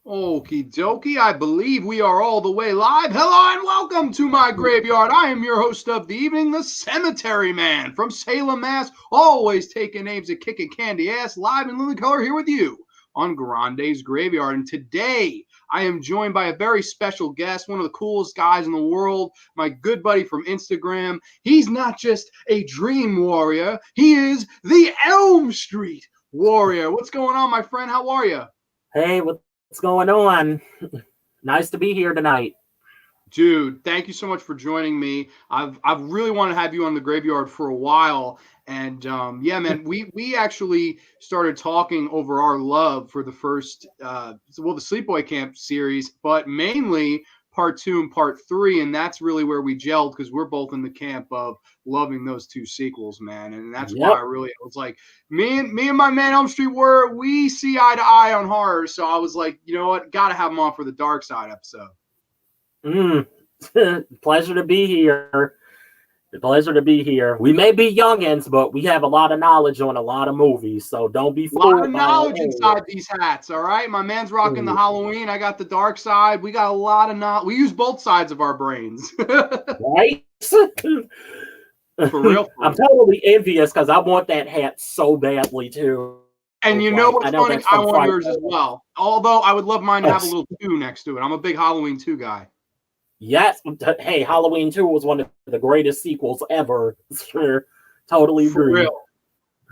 Okie dokie, I believe we are all the way live. Hello and welcome to my graveyard. I am your host of the evening, the Cemetery Man from Salem, Mass. Always taking names at kicking candy ass, live in living color here with you on Grande's Graveyard. And today I am joined by a very special guest, one of the coolest guys in the world, my good buddy from Instagram. He's not just a dream warrior, he is the Elm Street Warrior. What's going on, my friend? How are you? Hey, what's going on? Nice to be here tonight. Dude, thank you so much for joining me. I've really wanted to have you on the graveyard for a while, and yeah, man, we actually started talking over our love for the first the Sleepaway Camp series, but mainly part two and part three, and that's really where we gelled because we're both in the camp of loving those two sequels, man, and that's why Yep. I really it was like me and my man Elm Street we see eye to eye on horror, so I was like, you know what, got to have him on for the Darkside episode. Mm. Pleasure to be here. Pleasure to be here. We may be youngins, but we have a lot of knowledge on a lot of movies, so don't be A lot of fooled by knowledge it. inside these hats, all right? My man's rocking the Halloween. I got the dark side. We got a lot of knowledge. We use both sides of our brains. Right? For real. I'm totally envious because I want that hat so badly too. And you know what's I know funny? that's I from want Fright yours as Night. well. Although I would love mine to have a little 2 next to it. I'm a big Halloween 2 guy. Yes. Hey, Halloween 2 was one of the greatest sequels ever. Sure. Totally For agree. real.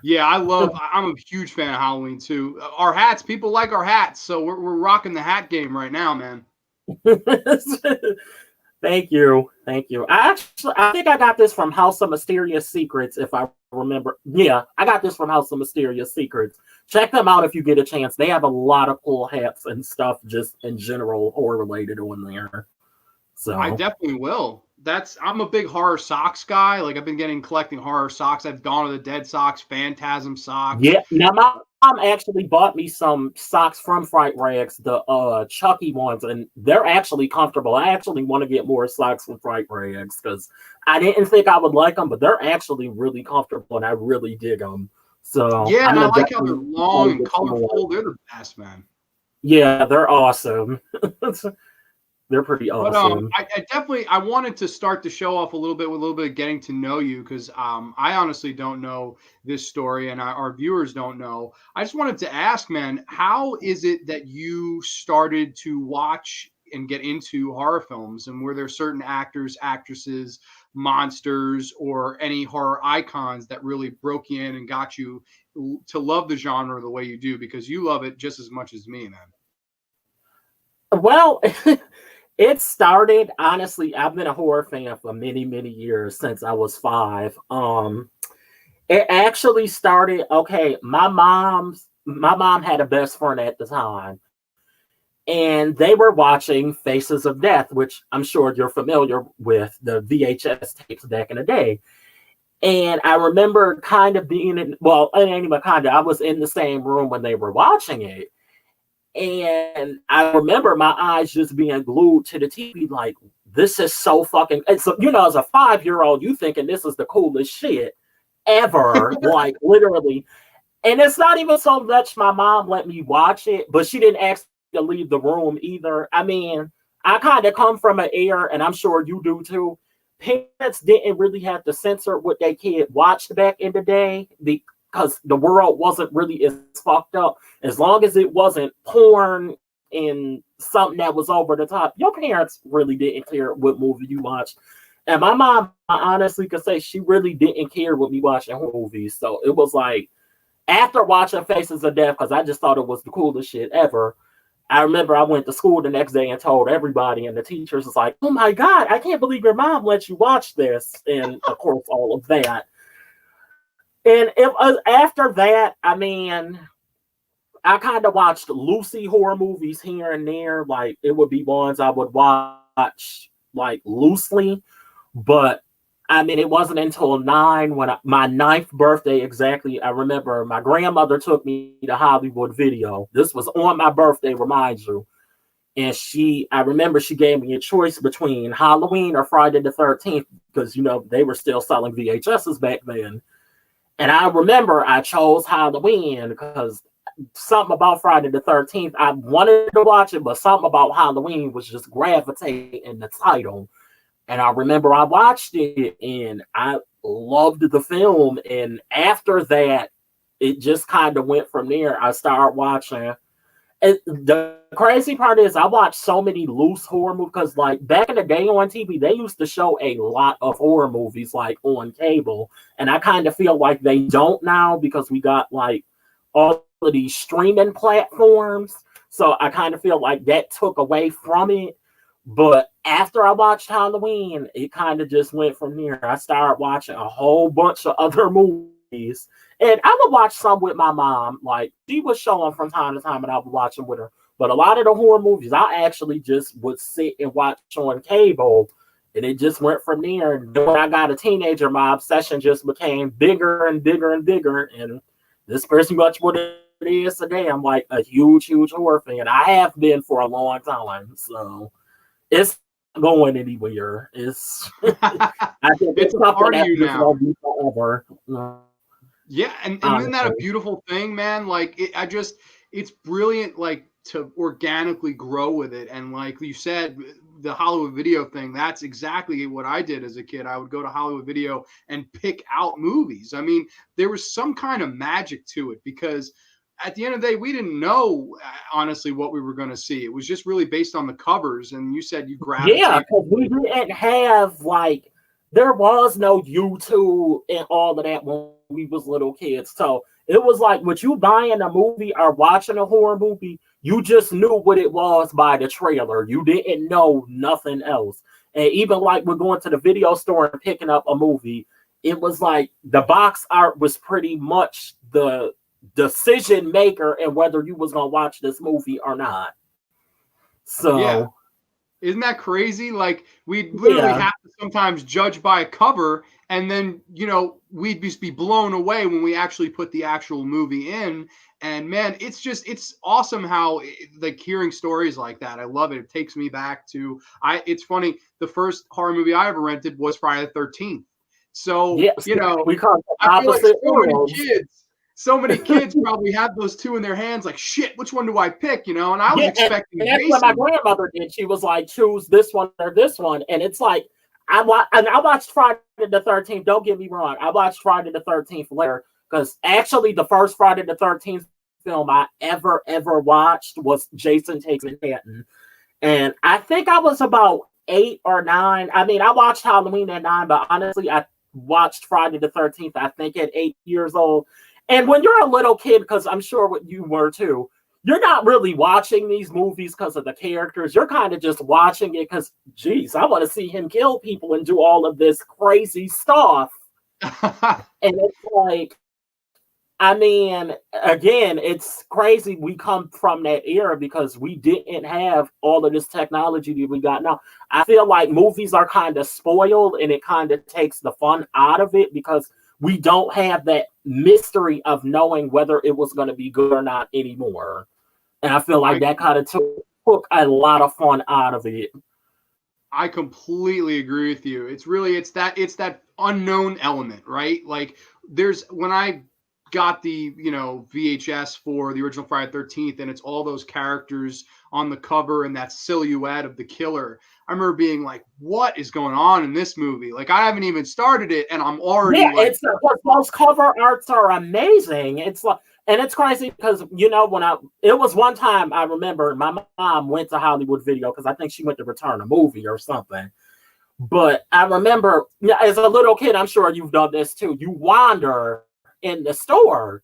Yeah, I'm a huge fan of Halloween 2. Our hats, people like our hats, so we're rocking the hat game right now, man. Thank you. Thank you. I think I got this from House of Mysterious Secrets, if I remember. Yeah, I got this from House of Mysterious Secrets. Check them out if you get a chance. They have a lot of cool hats and stuff just in general horror related on there. So I definitely will. I'm a big horror socks guy. Like I've been collecting horror socks. I've Dawn of the Dead socks, Phantasm socks. yeah, now my mom actually bought me some socks from Fright Rags, the Chucky ones, and they're actually comfortable. I actually want to get more socks from Fright Rags because I didn't think I would like them, but they're actually really comfortable and I really dig them. So Yeah, I'm and I gonna like how they're definitely long and get some more. colorful. They're the best, man. Yeah, they're awesome. They're pretty But awesome. I definitely I wanted to start the show off a little bit with a little bit of getting to know you because I honestly don't know this story and our viewers don't know. I just wanted to ask, man, how is it that you started to watch and get into horror films, and were there certain actors, actresses, monsters, or any horror icons that really broke you in and got you to love the genre the way you do? Because you love it just as much as me, man. Well, it started honestly. I've been a horror fan for many, many years since I was 5. It actually started. Okay, my mom had a best friend at the time, and they were watching Faces of Death, which I'm sure you're familiar with, the VHS tapes back in the day. And I remember kind of being in. Well, it ain't even kind of. I was in the same room when they were watching it. And I remember my eyes just being glued to the TV, like, this is so fucking. And so, as a 5-year-old, you thinking this is the coolest shit ever, like, literally. And it's not even so much my mom let me watch it, but she didn't ask me to leave the room either. I mean, I kind of come from an era, and I'm sure you do too. Parents didn't really have to censor what their kid watched back in the day because the world wasn't really as fucked up. As long as it wasn't porn and something that was over the top, your parents really didn't care what movie you watched. And my mom, I honestly could say she really didn't care what me watching movies. So it was like, after watching Faces of Death, because I just thought it was the coolest shit ever, I remember I went to school the next day and told everybody, and the teachers was like, "Oh my God, I can't believe your mom let you watch this." And of course, all of that. And it was after that, I mean, I kind of watched Lucy horror movies here and there. Like, it would be ones I would watch like loosely, but I mean, it wasn't until 9 my ninth birthday exactly. I remember my grandmother took me to Hollywood Video. This was on my birthday, remind you. And I remember she gave me a choice between Halloween or Friday the 13th because, they were still selling VHSs back then. And I remember I chose Halloween because something about Friday the 13th. I wanted to watch it, but something about Halloween was just gravitating in the title. And I remember I watched it and I loved the film. And after that, it just kind of went from there. I started watching. And the crazy part is I watched so many loose horror movies because like back in the day on TV, they used to show a lot of horror movies like on cable. And I kind of feel like they don't now because we got like all of these streaming platforms. So I kind of feel like that took away from it. But after I watched Halloween, it kind of just went from there. I started watching a whole bunch of other movies. And I would watch some with my mom. Like, she would show them from time to time, and I would watch them with her. But a lot of the horror movies, I actually just would sit and watch on cable. And it just went from there. And when I got a teenager, my obsession just became bigger and bigger and bigger. And this pretty much what it is today. I'm like a huge, huge horror fan. I have been for a long time. So it's not going anywhere. It's I think it's a part of you now. Forever. Yeah, and isn't that a beautiful thing, man? Like it's brilliant, like to organically grow with it. And like you said, the Hollywood Video thing, that's exactly what I did as a kid. I would go to Hollywood Video and pick out movies. I mean, there was some kind of magic to it because at the end of the day, we didn't know honestly what we were going to see. It was just really based on the covers. And you said you gravitated. Yeah, because we didn't have like there was no YouTube and all of that when we was little kids. So it was like with you buying a movie or watching a horror movie, you just knew what it was by the trailer. You didn't know nothing else. And even like we're going to the video store and picking up a movie, it was like the box art was pretty much the decision maker and whether you was gonna watch this movie or not. So yeah. Isn't that crazy? Like we literally have to sometimes judge by a cover, and then we'd just be blown away when we actually put the actual movie in. And man, it's awesome how like hearing stories like that. I love it. It takes me back to it's funny. The first horror movie I ever rented was Friday the 13th. So we call it I feel like so many kids probably had those two in their hands, like, shit, which one do I pick? And I was expecting. And that's what my grandmother did. She was like, choose this one or this one. And it's like, I watched Friday the 13th. Don't get me wrong. I watched Friday the 13th later because actually the first Friday the 13th film I ever watched was Jason Takes Manhattan. And I think I was about 8 or 9. I mean, I watched Halloween at 9, but honestly, I watched Friday the 13th, I think at 8 years old. And when you're a little kid, because I'm sure what you were too, you're not really watching these movies because of the characters. You're kind of just watching it because, geez, I want to see him kill people and do all of this crazy stuff. And it's like, I mean, again, it's crazy. We come from that era because we didn't have all of this technology that we got now. I feel like movies are kind of spoiled and it kind of takes the fun out of it because we don't have that mystery of knowing whether it was going to be good or not anymore. And I feel like that kind of took a lot of fun out of it. I completely agree with you. It's that unknown element, right? Like when I got the VHS for the original Friday the 13th and it's all those characters on the cover and that silhouette of the killer, I remember being like, what is going on in this movie? Like I haven't even started it and I'm already those cover arts are amazing. It's like, and it's crazy because it was one time I remember my mom went to Hollywood Video because I think she went to return a movie or something. But I remember as a little kid, I'm sure you've done this too. You wander in the store,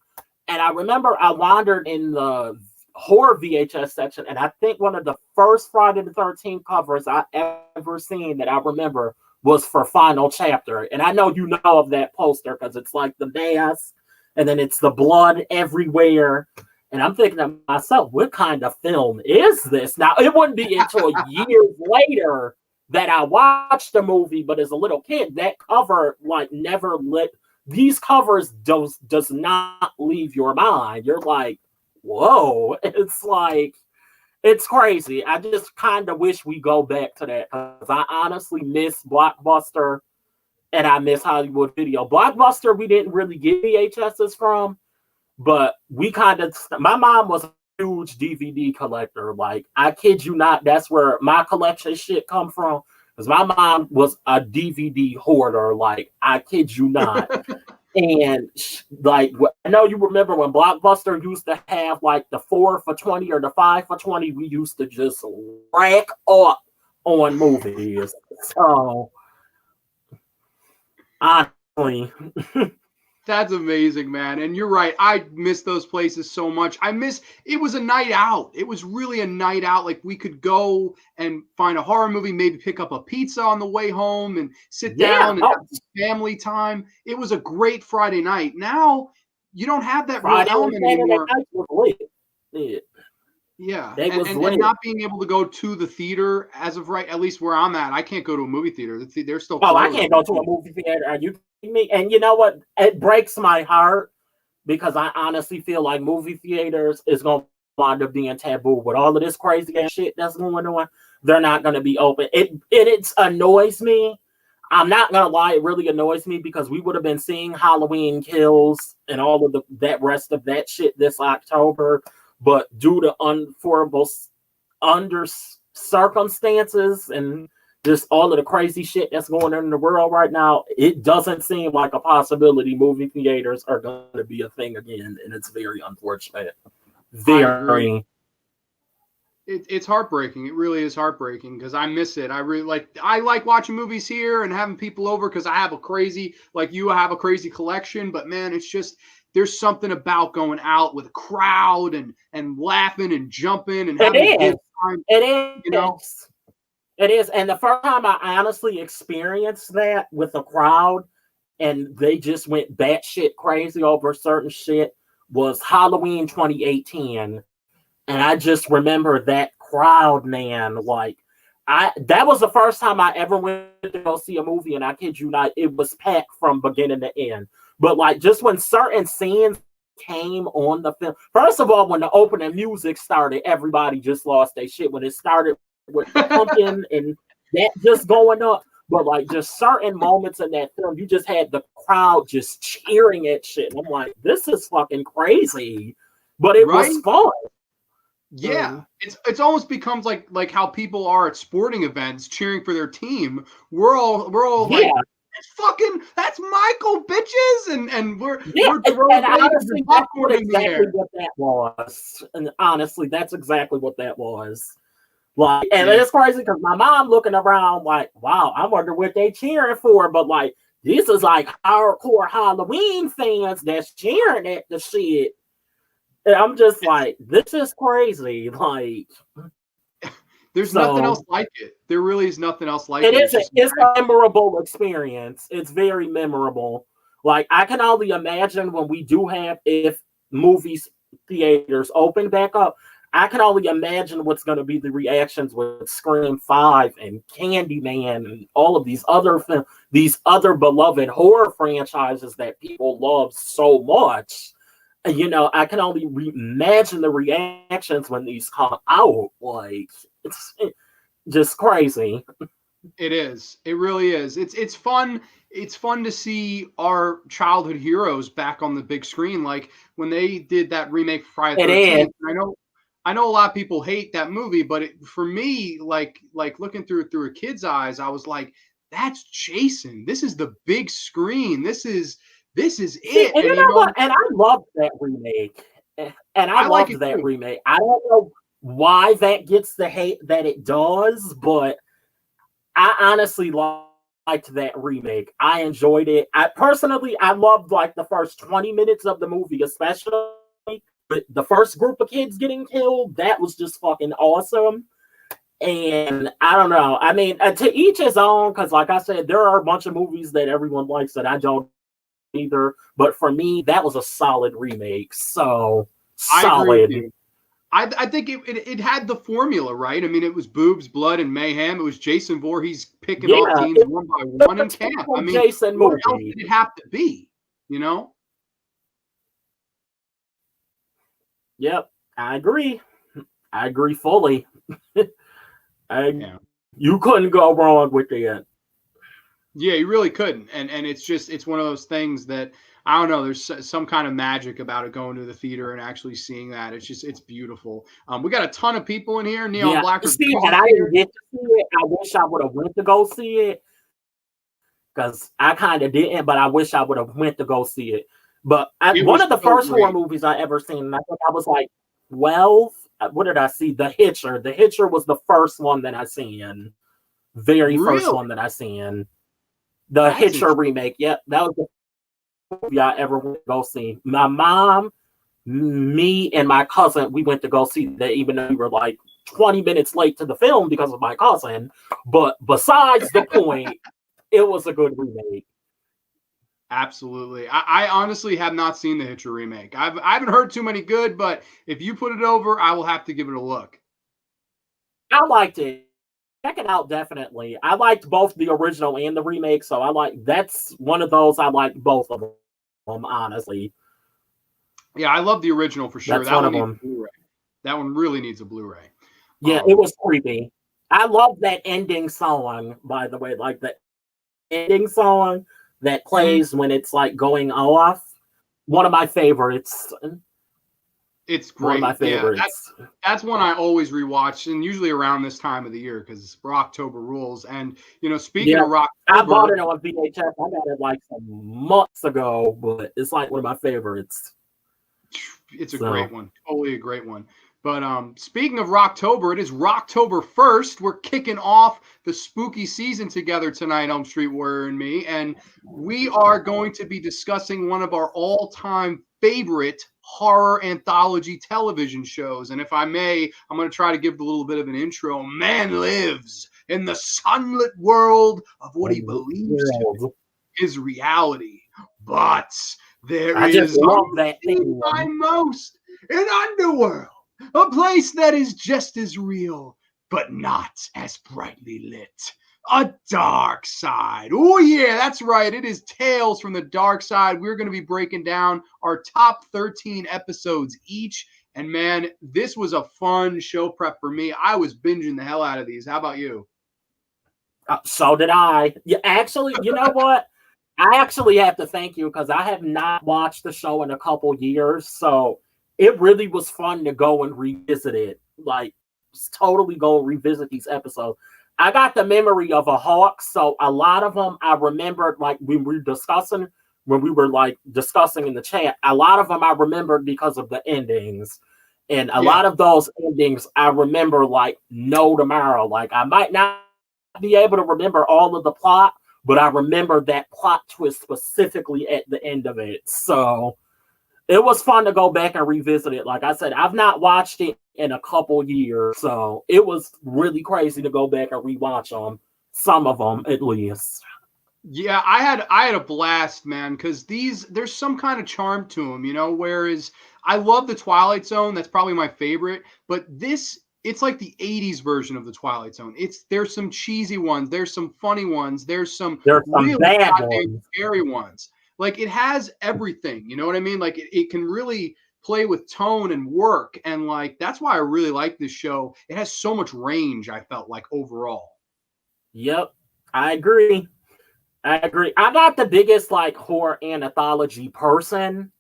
and I remember I wandered in the horror VHS section, and I think one of the first Friday the 13th covers I ever seen that I remember was for Final Chapter. And I know you know of that poster because it's like the mask, and then it's the blood everywhere. And I'm thinking to myself, what kind of film is this? Now, it wouldn't be until years later that I watched the movie, but as a little kid, that cover like never lit. These covers does not leave your mind. You're like, whoa. It's like, it's crazy. I just kind of wish we go back to that because I honestly miss Blockbuster and I miss Hollywood Video. Blockbuster, we didn't really get VHSs from. but we kind of, my mom was a huge DVD collector. Like, I kid you not, that's where my collection shit come from. Because my mom was a DVD hoarder. Like, I kid you not. And like, I know you remember when Blockbuster used to have like the 4 for 20 or the 5 for 20. We used to just rack up on movies. So honestly, That's amazing, man. And you're right. I miss those places so much. It was a night out. It was really a night out. Like we could go and find a horror movie, maybe pick up a pizza on the way home and sit yeah, down and have family time. It was a great Friday night. Now you don't have that real Friday and element Saturday anymore. night was lit. Yeah, Yeah. they was And lit. not being able to go to the theater as of right, at least where I'm at, I can't go to a movie theater. They're still Oh, I closed. can't go to a movie theater. Are you kidding me? And you know what? It breaks my heart because I honestly feel like movie theaters is going to wind up being taboo with all of this crazy ass shit that's going on. They're not going to be open. It annoys me. I'm not gonna lie, it really annoys me because we would have been seeing Halloween Kills and all of that rest of that shit this October, but due to unfortunate under circumstances and just all of the crazy shit that's going on in the world right now, it doesn't seem like a possibility movie theaters are going to be a thing again, and it's very unfortunate. Very. It's heartbreaking. It really is heartbreaking because I miss it. I like watching movies here and having people over because I have a crazy, like you have a crazy collection, but man, it's just there's something about going out with a crowd and laughing and jumping and having a good time. It is. You know? It is. And the first time I honestly experienced that with a crowd and they just went batshit crazy over certain shit was Halloween 2018. And I just remember that crowd, man. Like, that was the first time I ever went to go see a movie, and I kid you not, it was packed from beginning to end. But like, just when certain scenes came on the film, first of all, when the opening music started, everybody just lost their shit. When it started with the pumpkin and that just going up, but like just certain moments in that film, you just had the crowd just cheering at shit. And I'm like, this is fucking crazy, but it was fun. Yeah, it's almost becomes like how people are at sporting events cheering for their team. We're all like, that's Michael, bitches, and we're throwing honestly, popcorn in the air. What that was. And honestly, that's exactly what that was. Like, and it's crazy because my mom looking around like, wow, I wonder what they cheering for. But like, this is like hardcore Halloween fans that's cheering at the shit. And I'm just like, this is crazy. Like, there's nothing else like it. There really is nothing else like it. It's a memorable experience. It's very memorable. Like, I can only imagine when we do have, if movies theaters open back up, I can only imagine what's going to be the reactions with Scream 5 and Candyman and all of these other beloved horror franchises that people love so much. You know, I can only imagine the reactions when these come out. Like, it's just crazy. It is. It really is. It's fun. It's fun to see our childhood heroes back on the big screen. Like when they did that remake for Friday the 13th. I know a lot of people hate that movie, but for me, like looking through a kid's eyes, I was like, that's Jason. This is the big screen. This is it. And you know what? And I loved that remake. And I loved like that remake. I don't know why that gets the hate that it does, but I honestly liked that remake. I enjoyed it. I loved like the first 20 minutes of the movie, especially the first group of kids getting killed. That was just fucking awesome. And I don't know. I mean, to each his own, because like I said, there are a bunch of movies that everyone likes that I don't either. But for me, that was a solid remake. So solid. I think it had the formula, right? I mean, it was boobs, blood, and mayhem. It was Jason Voorhees picking off teens one by one in camp. I mean, Jason what else did it have to be? You know? Yep, I agree. I agree fully. You couldn't go wrong with it. Yeah, you really couldn't. And it's one of those things that I don't know. There's some kind of magic about it going to the theater and actually seeing that. It's beautiful. We got a ton of people in here. Neon Yeah, Blackford see, Breeze and is I here. didn't get to see it. I wish I would have went to go see it because I kind of didn't, but I wish I would have went to go see it. But It one was of the so first horror great. movies I ever seen, and I think I was like 12. What did I see? The Hitcher. The Hitcher was the first one that I seen. Very first Really? one that I seen. The That's Hitcher interesting. remake. Yep, that was the movie I ever went to go see. My mom, me, and my cousin, we went to go see that, even though we were like 20 minutes late to the film because of my cousin. But besides the point, it was a good remake. Absolutely. I honestly have not seen the Hitcher remake. I haven't heard too many good, but if you put it over, I will have to give it a look. I liked it. Check it out, definitely. I liked both the original and the remake, so that's one of those I like both of them, honestly. Yeah, I love the original for sure. That's That one one of needs them. a Blu-ray. That one really needs a Blu-ray. Yeah, it was creepy. I love that ending song, by the way, like the ending song that plays when it's like going off. One of my favorites. It's One of my great. Yeah, favorites. that's one I always rewatch, and usually around this time of the year because Rocktober rules. And speaking Yeah, of I bought Rocktober, it on VHS. I got it like some months ago, but it's like one of my favorites. it's a So great one. Totally a great one. But speaking of Rocktober, it is Rocktober 1st. We're kicking off the spooky season together tonight, Elm Street Warrior and me. And we are going to be discussing one of our all-time favorite horror anthology television shows. And if I may, I'm going to try to give a little bit of an intro. Man lives in the sunlit world of what he believes to be his reality. But there I just is love that unseen thing. by most an underworld, a place that is just as real, but not as brightly lit. A dark side. Oh, yeah, that's right. It is Tales from the Dark Side. We're going to be breaking down our top 13 episodes each. And man, this was a fun show prep for me. I was binging the hell out of these. How about you? So did I. Yeah, actually, you know what? I actually have to thank you because I have not watched the show in a couple years. So it really was fun to go and revisit it. Like, totally go and revisit these episodes. I got the memory of a hawk. So a lot of them I remembered, like when we were like discussing in the chat, a lot of them I remembered because of the endings. And a lot of those endings I remember like no tomorrow. Like I might not be able to remember all of the plot, but I remember that plot twist specifically at the end of it. So it was fun to go back and revisit it. Like I said, I've not watched it in a couple years, so it was really crazy to go back and rewatch them. Some of them, at least. Yeah, I had a blast, man, because there's some kind of charm to them, whereas I love the Twilight Zone, that's probably my favorite, but it's like the 80s version of the Twilight Zone. There's some cheesy ones, there's some funny ones, there's some There's some really bad goddamn ones. scary ones. Like it has everything, you know what I mean? Like it can really play with tone and work, and like that's why I really like this show. It has so much range, I felt like overall. Yep, I agree. I'm not the biggest like horror anthology person.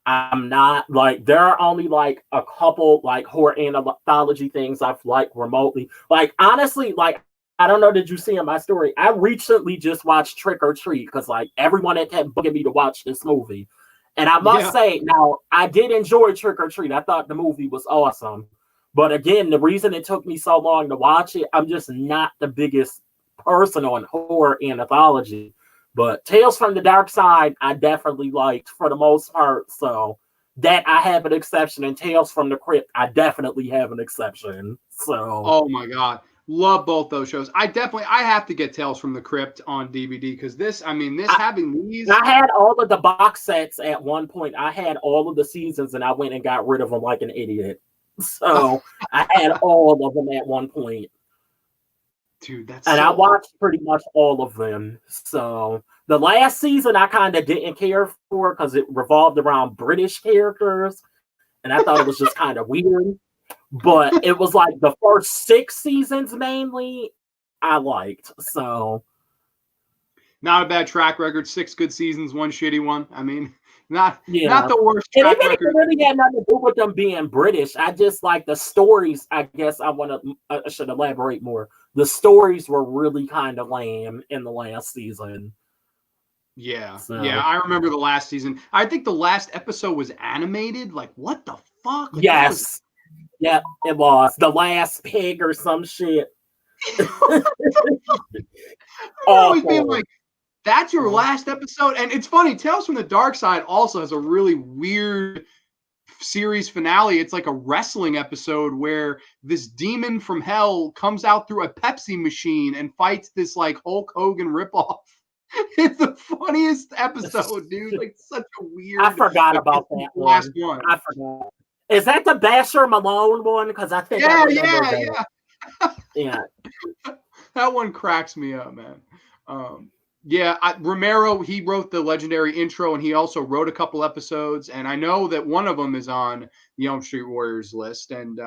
I'm not like there are only like a couple like horror anthology things I've like remotely. Like honestly, like I don't know, did you see in my story? I recently just watched Trick or Treat because like everyone had kept bugging me to watch this movie. And I must say, now I did enjoy Trick or Treat. I thought the movie was awesome. But again, the reason it took me so long to watch it, I'm just not the biggest person on horror anthology. But Tales from the Dark Side, I definitely liked for the most part. So that I have an exception. And Tales from the Crypt, I definitely have an exception. So Oh my God. Love both those shows. I have to get Tales from the Crypt on DVD because having these. I had all of the box sets at one point. I had all of the seasons and I went and got rid of them like an idiot. So I had all of them at one point. Dude, and I watched pretty much all of them. So the last season I kind of didn't care for because it revolved around British characters. And I thought it was just kind of weird. But it was like the first 6 seasons mainly I liked. So Not a bad track record. 6 good seasons, 1 shitty one. I mean, not Yeah. the worst And track it record. really had nothing to do with them being British. I just like the stories. I guess I should elaborate more. The stories were really kind of lame in the last season. Yeah. So. Yeah, I remember the last season. I think the last episode was animated. Like, what the fuck? Like, that was... Yeah, it was. The Last Pig or some shit. I always being like, that's your last episode? And it's funny, Tales from the Darkside also has a really weird series finale. It's like a wrestling episode where this demon from hell comes out through a Pepsi machine and fights this like Hulk Hogan ripoff. It's the funniest episode, dude. Like, such a weird... I forgot about that last one. I forgot. Is that the Basher Malone one? Because I think I remember that. Yeah. That one cracks me up, man. Romero, he wrote the legendary intro, and he also wrote a couple episodes, and I know that one of them is on the Elm Street Warriors list. And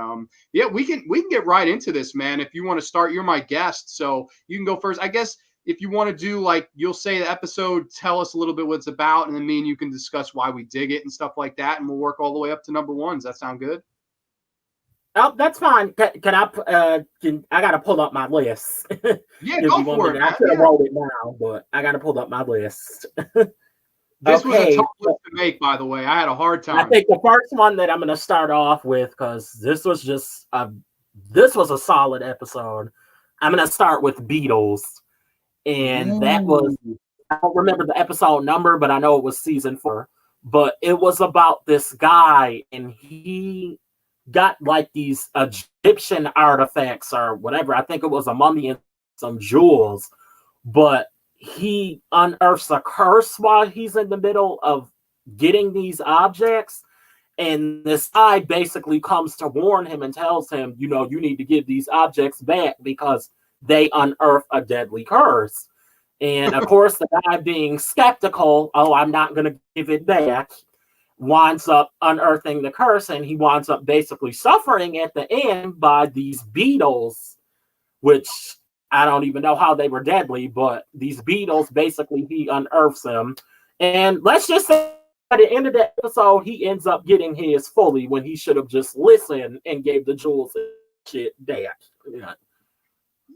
we can get right into this, man. If you want to start, you're my guest, so you can go first. I guess if you want to do, like, you'll say the episode, tell us a little bit what it's about, and then me and you can discuss why we dig it and stuff like that, and we'll work all the way up to number 1. Does that sound good? Oh, that's fine. Can I? I gotta pull up my list. Yeah, go for it. I could have wrote it now, but I gotta pull up my list. This was a tough list to make, by the way. I had a hard time. I think the first one that I'm gonna start off with, because this was a solid episode. I'm gonna start with Beetles, and that was, I don't remember the episode number, but I know it was season 4. But it was about this guy, and he got like these Egyptian artifacts or whatever. I think it was a mummy and some jewels, but he unearths a curse while he's in the middle of getting these objects. And this guy basically comes to warn him and tells him, you need to give these objects back because they unearth a deadly curse. And of course, the guy being skeptical, I'm not going to give it back, winds up unearthing the curse, and he winds up basically suffering at the end by these beetles, which I don't even know how they were deadly, but these beetles, basically, he unearths them. And let's just say at the end of the episode, he ends up getting his fully when he should have just listened and gave the jewels and shit back.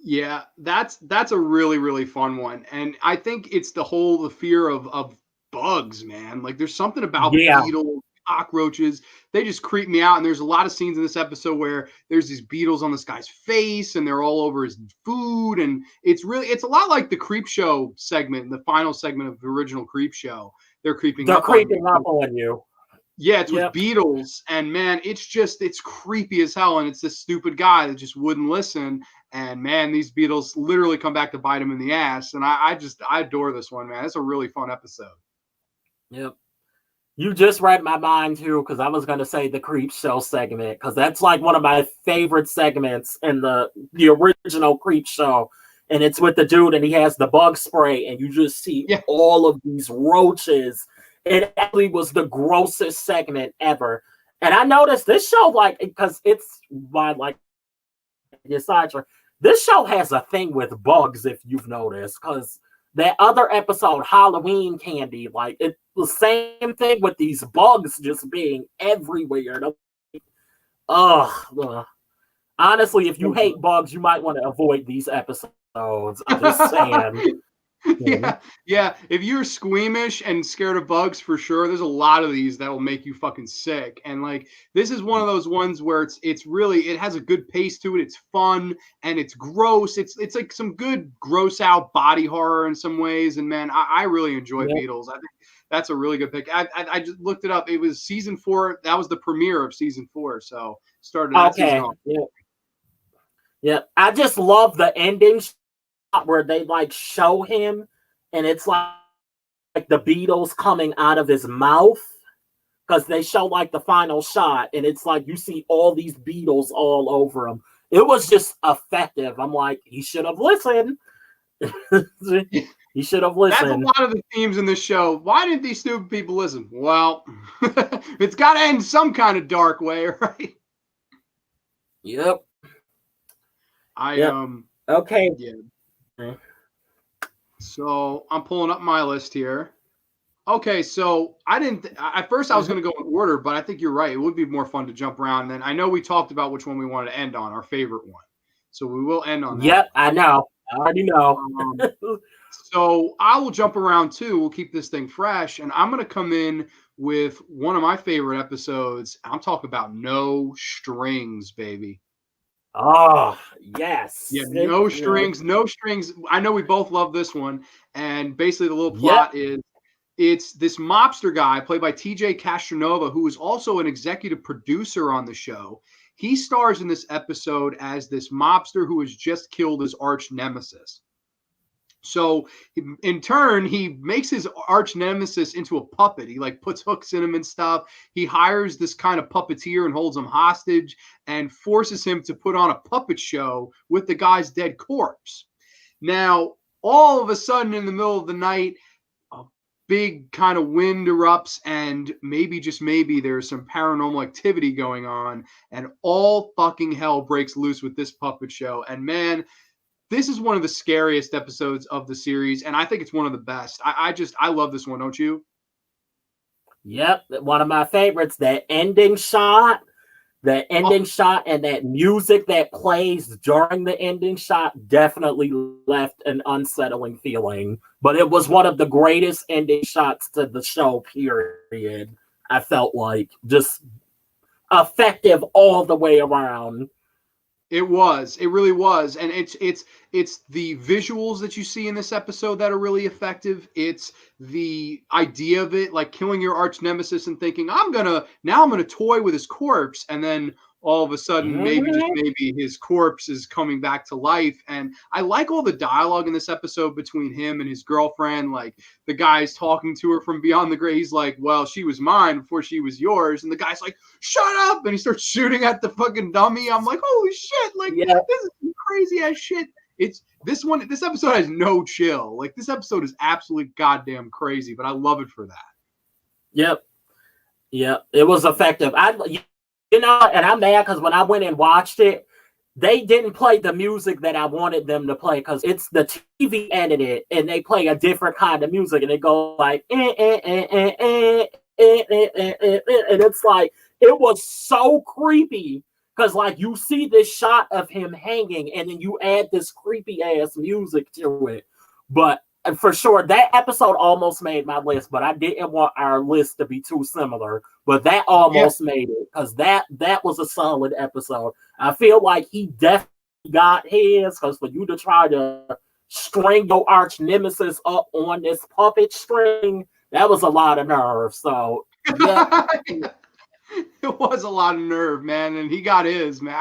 Yeah, that's a really, really fun one. And I think it's the fear of bugs, man. Like, there's something about beetles, cockroaches. They just creep me out. And there's a lot of scenes in this episode where there's these beetles on this guy's face and they're all over his food. And it's a lot like the Creep Show segment, the final segment of the original Creep Show. They're creeping up on you. Yeah, it's with beetles. And man, it's creepy as hell. And it's this stupid guy that just wouldn't listen. And man, these beetles literally come back to bite him in the ass. And I adore this one, man. It's a really fun episode. Yep. You just read my mind too, because I was going to say the Creep Show segment, because that's like one of my favorite segments in the original Creep Show. And it's with the dude, and he has the bug spray, and you just see all of these roaches. It actually was the grossest segment ever. And I noticed this show, like, because it's by like this show has a thing with bugs, if you've noticed, because that other episode, Halloween Candy, like, it's the same thing with these bugs just being everywhere. Honestly, if you hate bugs, you might want to avoid these episodes. I'm just saying. Yeah. If you're squeamish and scared of bugs, for sure, there's a lot of these that will make you fucking sick. And like, this is one of those ones where it's really, it has a good pace to it. It's fun and it's gross. It's like some good gross out body horror in some ways. And man, I really enjoy Beetles. I think that's a really good pick. I just looked it up. It was season 4. That was the premiere of season 4. So started that season off. Yeah. I just love the ending where they like show him and it's like the beetles coming out of his mouth, because they show like the final shot and it's like you see all these beetles all over him. It was just effective. I'm like, he should have listened. He should have listened. That's a lot of the themes in this show. Why didn't these stupid people listen? Well, it's got to end some kind of dark way, right? Yep. Okay. Yeah. So I'm pulling up my list here. Okay, so I didn't. At first, I was going to go in order, but I think you're right. It would be more fun to jump around. And I know we talked about which one we wanted to end on, our favorite one. So we will end on that. Yep, I know. I already know. So I will jump around too. We'll keep this thing fresh, and I'm going to come in with one of my favorite episodes. I'm talking about No Strings, baby. Oh, yes. Yeah, no strings, no strings. I know we both love this one, and basically the little Yep. plot is it's this mobster guy played by TJ Castronova, who is also an executive producer on the show. He stars in this episode as this mobster who has just killed his arch nemesis. So in turn, he makes his arch nemesis into a puppet. He like puts hooks in him and stuff. He hires this kind of puppeteer and holds him hostage and forces him to put on a puppet show with the guy's dead corpse. Now, all of a sudden in the middle of the night, a big kind of wind erupts, and maybe, just maybe, there's some paranormal activity going on, and all fucking hell breaks loose with this puppet show. And man, this is one of the scariest episodes of the series, and I think it's one of the best. I love this one, don't you? Yep, one of my favorites. That ending shot, and that music that plays during the ending shot definitely left an unsettling feeling. But it was one of the greatest ending shots to the show, period. I felt like just effective all the way around. It was. It really was. And it's the visuals that you see in this episode that are really effective. It's the idea of it, like killing your arch nemesis and thinking, I'm gonna toy with his corpse, and then all of a sudden, maybe, just maybe, his corpse is coming back to life. And I like all the dialogue in this episode between him and his girlfriend. Like, the guy's talking to her from beyond the grave. He's like, well, she was mine before she was yours. And the guy's like, shut up. And he starts shooting at the fucking dummy. I'm like, holy shit. Like, This is some crazy ass shit. This episode has no chill. Like, this episode is absolutely goddamn crazy, but I love it for that. Yep. It was effective. And I'm mad because when I went and watched it, they didn't play the music that I wanted them to play, because it's the TV edited and they play a different kind of music, and it goes like and it's like, it was so creepy, because like you see this shot of him hanging and then you add this creepy ass music to it. But for sure, that episode almost made my list, but I didn't want our list to be too similar. But that almost made it, because that was a solid episode. I feel like he definitely got his, because for you to try to string your arch nemesis up on this puppet string, that was a lot of nerve. So yeah. It was a lot of nerve, man, and he got his, man.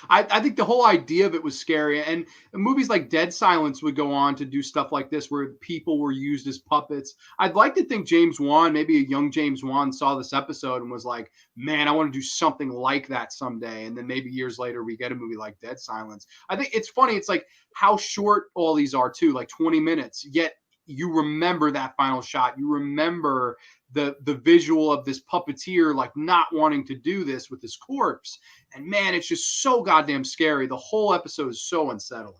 I think the whole idea of it was scary, and movies like Dead Silence would go on to do stuff like this, where people were used as puppets. I'd like to think James Wan, maybe a young James Wan, saw this episode and was like, man, I want to do something like that someday. And then maybe years later we get a movie like Dead Silence. I think it's funny. It's like how short all these are too, like 20 minutes, yet you remember that final shot. You remember the visual of this puppeteer like not wanting to do this with his corpse. And man, it's just so goddamn scary. The whole episode is so unsettling.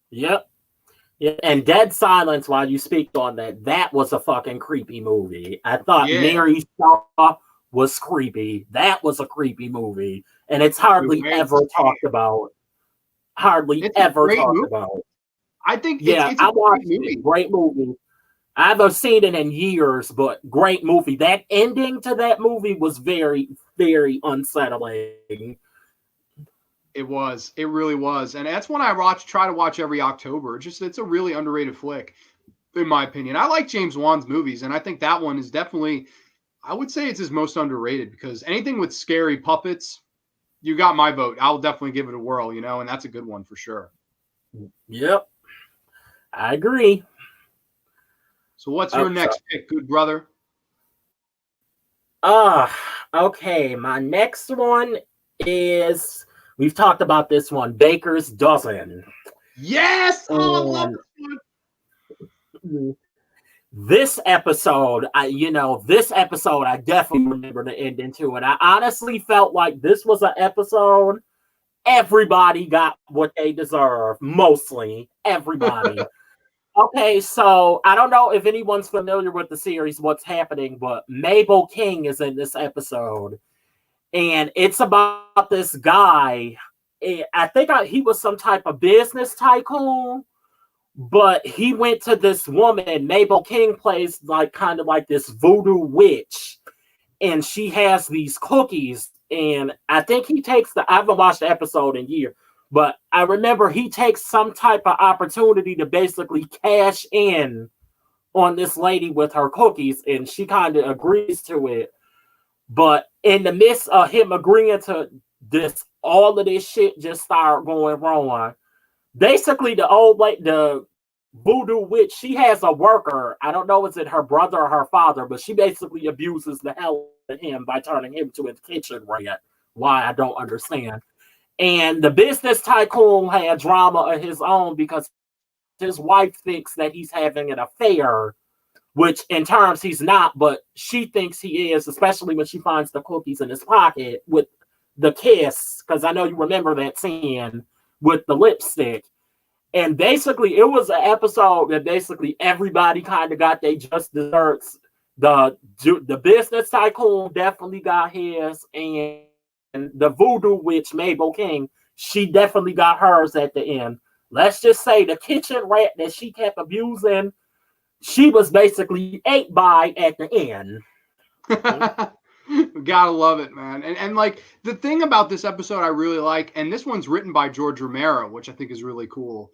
Yep. Yeah. And Dead Silence, while you speak on that was a fucking creepy movie. I thought Mary Shaw was creepy. That was a creepy movie. And it's hardly ever talked about. Hardly ever talked about. I think it's a great movie. Great movie. I haven't seen it in years, but great movie. That ending to that movie was very, very unsettling. It was. It really was. And that's one I try to watch every October. It's a really underrated flick, in my opinion. I like James Wan's movies, and I think that one is definitely, I would say it's his most underrated, because anything with scary puppets, you got my vote. I'll definitely give it a whirl, and that's a good one for sure. Yep. I agree. So what's your next pick, good brother? Okay. My next one is, we've talked about this one, Baker's Dozen. Yes! Oh, I love this one. This episode, I definitely remember the ending to it. I honestly felt like this was an episode everybody got what they deserve. Mostly everybody. Okay, so I don't know if anyone's familiar with the series, what's happening, but Mabel King is in this episode. And it's about this guy. I think he was some type of business tycoon, but he went to this woman. Mabel King plays like kind of like this voodoo witch, and she has these cookies. And I think he takes I haven't watched the episode in years, but I remember he takes some type of opportunity to basically cash in on this lady with her cookies, and she kind of agrees to it. But in the midst of him agreeing to this, all of this shit just started going wrong. Basically, the voodoo witch, she has a worker. I don't know, is it her brother or her father, but she basically abuses the hell out of him by turning him to a kitchen rat. Why, I don't understand. And the business tycoon had drama of his own because his wife thinks that he's having an affair, which in terms he's not, but she thinks he is, especially when she finds the cookies in his pocket with the kiss, because I know you remember that scene with the lipstick. And basically, it was an episode that basically everybody kind of got their just desserts. The business tycoon definitely got his, and the voodoo witch, Mabel King, she definitely got hers at the end. Let's just say the kitchen rat that she kept abusing, she was basically ate by at the end. Gotta love it, man. And like the thing about this episode I really like, and this one's written by George Romero, which I think is really cool.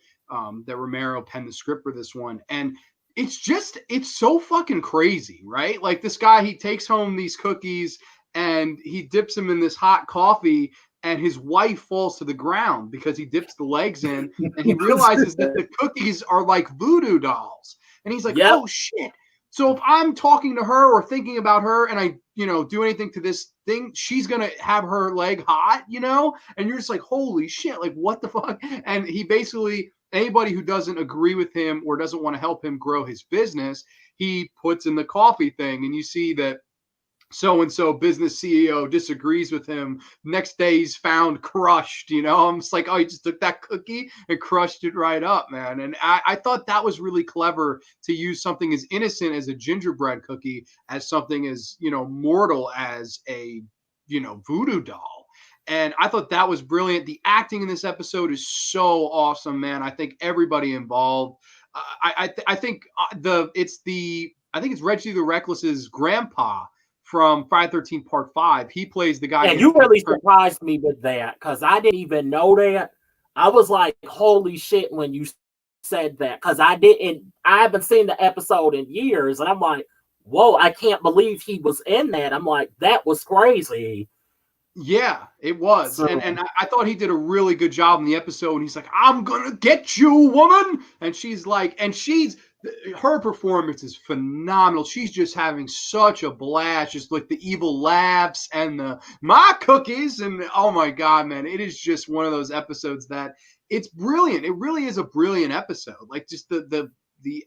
That Romero penned the script for this one. And it's so fucking crazy, right? Like this guy, he takes home these cookies and he dips them in this hot coffee, and his wife falls to the ground because he dips the legs in, and he realizes that the cookies are like voodoo dolls. And he's like, Yep. oh shit. So if I'm talking to her or thinking about her and I, do anything to this thing, she's going to have her leg hot, and you're just like, holy shit, like what the fuck? And he basically, anybody who doesn't agree with him or doesn't want to help him grow his business, he puts in the coffee thing. And you see that so-and-so business CEO disagrees with him. Next day he's found crushed, I'm just like, oh, he just took that cookie and crushed it right up, man. And I thought that was really clever to use something as innocent as a gingerbread cookie as something as, mortal as a, voodoo doll. And I thought that was brilliant. The acting in this episode is so awesome, man. I think everybody involved. I think it's Reggie the Reckless's grandpa from Friday 13 Part 5. He plays the guy. And you really surprised me with that because I didn't even know that. I was like, holy shit, when you said that, because I haven't seen the episode in years, and I'm like, whoa, I can't believe he was in that. I'm like, that was crazy. Yeah, it was. So, and I thought he did a really good job in the episode. And he's like, I'm going to get you, woman. And she's like, her performance is phenomenal. She's just having such a blast, just like the evil laughs and my cookies. And oh my God, man, it is just one of those episodes that it's brilliant. It really is a brilliant episode. Like just the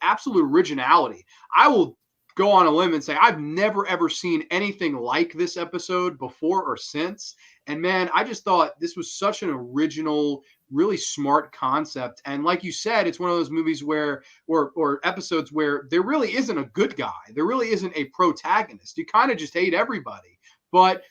absolute originality. I will go on a limb and say I've never ever seen anything like this episode before or since. And man, I just thought this was such an original, really smart concept. And like you said, it's one of those movies where or episodes where there really isn't a good guy. There really isn't a protagonist. You kind of just hate everybody. But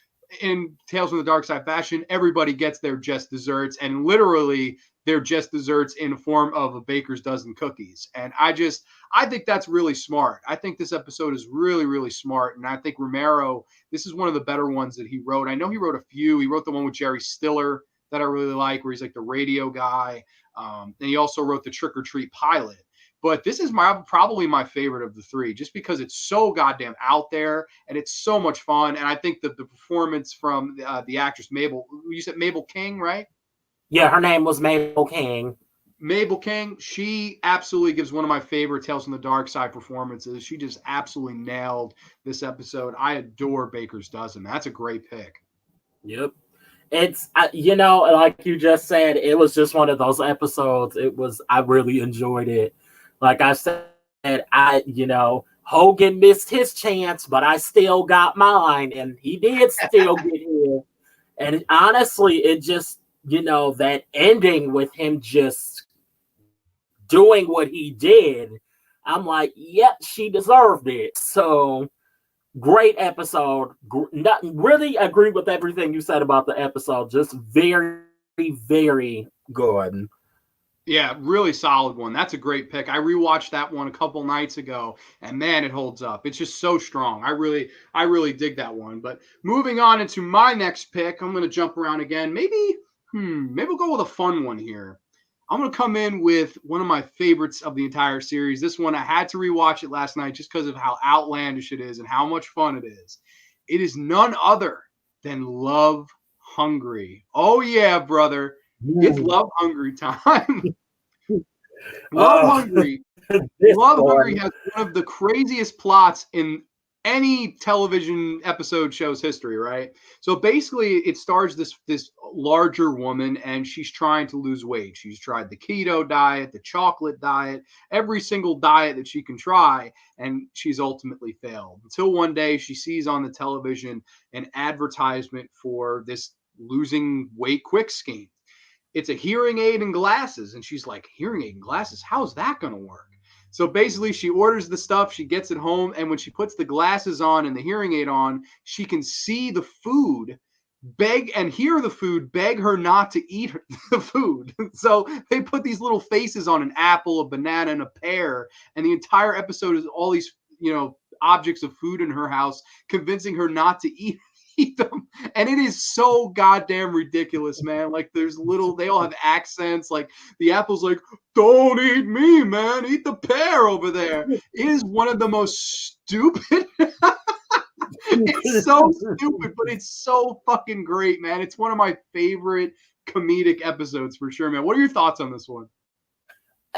in Tales from the Darkside fashion, everybody gets their just desserts, and literally they're just desserts in form of a baker's dozen cookies. And I think that's really smart. I think this episode is really, really smart. And I think Romero, this is one of the better ones that he wrote. I know he wrote a few. He wrote the one with Jerry Stiller that I really like, where he's like the radio guy. And he also wrote the Trick or Treat pilot. But this is probably my favorite of the three, just because it's so goddamn out there and it's so much fun. And I think that the performance from the actress Mabel, you said Mabel King, right? Yeah, her name was Mabel King. Mabel King, she absolutely gives one of my favorite Tales from the Darkside performances. She just absolutely nailed this episode. I adore Baker's Dozen. That's a great pick. Yep. It's, like you just said, it was just one of those episodes. I really enjoyed it. Like I said, Hogan missed his chance, but I still got mine, and he did still get his. And honestly, it just, that ending with him just doing what he did, I'm like, yep, she deserved it. So great episode. Really agree with everything you said about the episode. Just very, very good. Yeah, really solid one. That's a great pick. I rewatched that one a couple nights ago, and man, it holds up. It's just so strong. I really dig that one. But moving on into my next pick, I'm gonna jump around again. Maybe we'll go with a fun one here. I'm gonna come in with one of my favorites of the entire series. This one I had to rewatch it last night just because of how outlandish it is and how much fun it is. It is none other than Love Hungry. Oh yeah, brother. It's Love Hungry time. Love Hungry. Love Hungry has one of the craziest plots in any television episode show's history, right? So basically, it stars this larger woman, and she's trying to lose weight. She's tried the keto diet, the chocolate diet, every single diet that she can try, and she's ultimately failed. Until one day, she sees on the television an advertisement for this losing weight quick scheme. It's a hearing aid and glasses. And she's like, hearing aid and glasses? How's that going to work? So basically, she orders the stuff, she gets it home, and when she puts the glasses on and the hearing aid on, she can see the food, beg and hear the food, beg her not to eat the food. So they put these little faces on an apple, a banana, and a pear, and the entire episode is all these, objects of food in her house, convincing her not to eat them, and it is so goddamn ridiculous, man. Like they all have accents. Like the apple's like, don't eat me, man, eat the pear over there. It is one of the most stupid it's so stupid, but it's so fucking great, man. It's one of my favorite comedic episodes for sure, man. What are your thoughts on this one?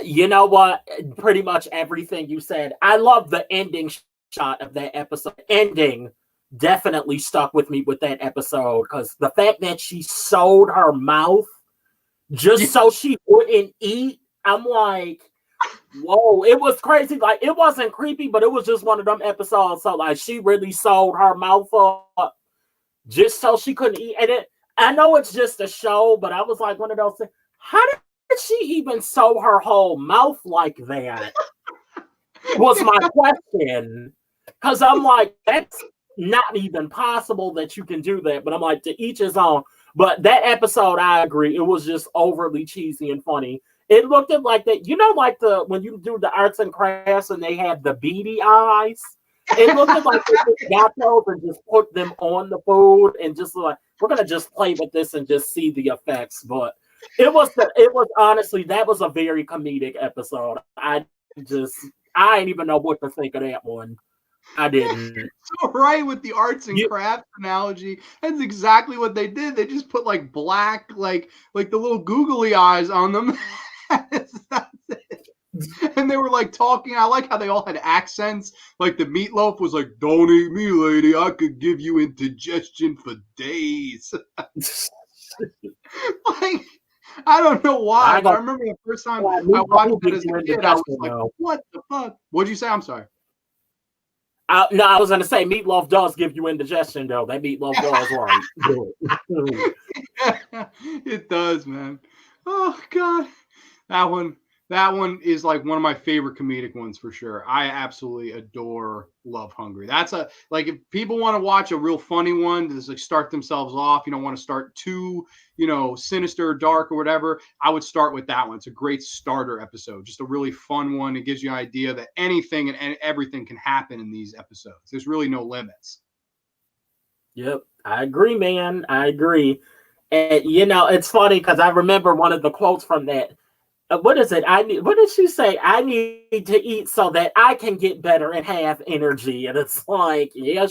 You know what? Pretty much everything you said. I love the ending shot of that episode. Ending definitely stuck with me with that episode, because the fact that she sewed her mouth just so she wouldn't eat, I'm like, whoa, it was crazy. Like, it wasn't creepy, but it was just one of them episodes. So like, she really sewed her mouth up just so she couldn't eat. And I know it's just a show, but I was like, one of those things, how did she even sew her whole mouth like that? Was my question. Because I'm like, that's not even possible that you can do that. But I'm like, to each his own. But that episode, I agree, it was just overly cheesy and funny. It looked like that, like when you do the arts and crafts and they have the beady eyes. It looked like they just got those and just put them on the food and just like, we're gonna just play with this and just see the effects. But it was honestly, that was a very comedic episode. I didn't even know what to think of that one. I didn't. So right with the arts and crafts analogy, that's exactly what they did. They just put like black, like the little googly eyes on them. And they were like talking. I like how they all had accents. Like the meatloaf was like, "Don't eat me, lady. I could give you indigestion for days." Like, I don't know why, but I remember the first time I watched it as a kid, I was like, "What the fuck?" What'd you say? I'm sorry. No, I was going to say meatloaf does give you indigestion, though. That meatloaf does right. It does, man. Oh God, that one is like one of my favorite comedic ones for sure. I absolutely adore Love Hungry. That's like, if people want to watch a real funny one to just like start themselves off, you don't want to start too, sinister, dark, or whatever, I would start with that one. It's a great starter episode, just a really fun one. It gives you an idea that anything and everything can happen in these episodes. There's really no limits. Yep, I agree, man. I agree. And it's funny because I remember one of the quotes from that. What is it? What did she say? I need to eat so that I can get better and have energy. And it's like, yeah,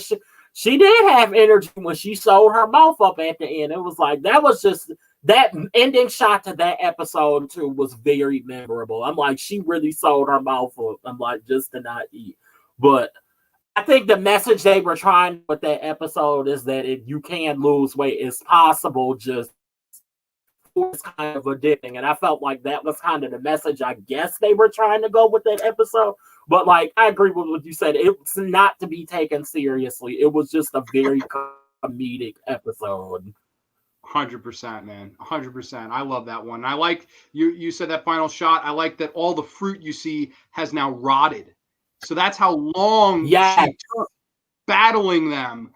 she did have energy when she sewed her mouth up at the end. It was like, that was just, that ending shot to that episode too was very memorable. I'm like, she really sewed her mouth up. I'm like, just to not eat. But I think the message they were trying with that episode is that if you can lose weight, it's possible, just it's kind of addicting. And I felt like that was kind of the message I guess they were trying to go with that episode. But like, I agree with what you said. It's not to be taken seriously. It was just a very comedic episode. 100%, man. 100%. I love that one. I like you said that final shot. I like that all the fruit you see has now rotted. So that's how long Yeah, she took battling them.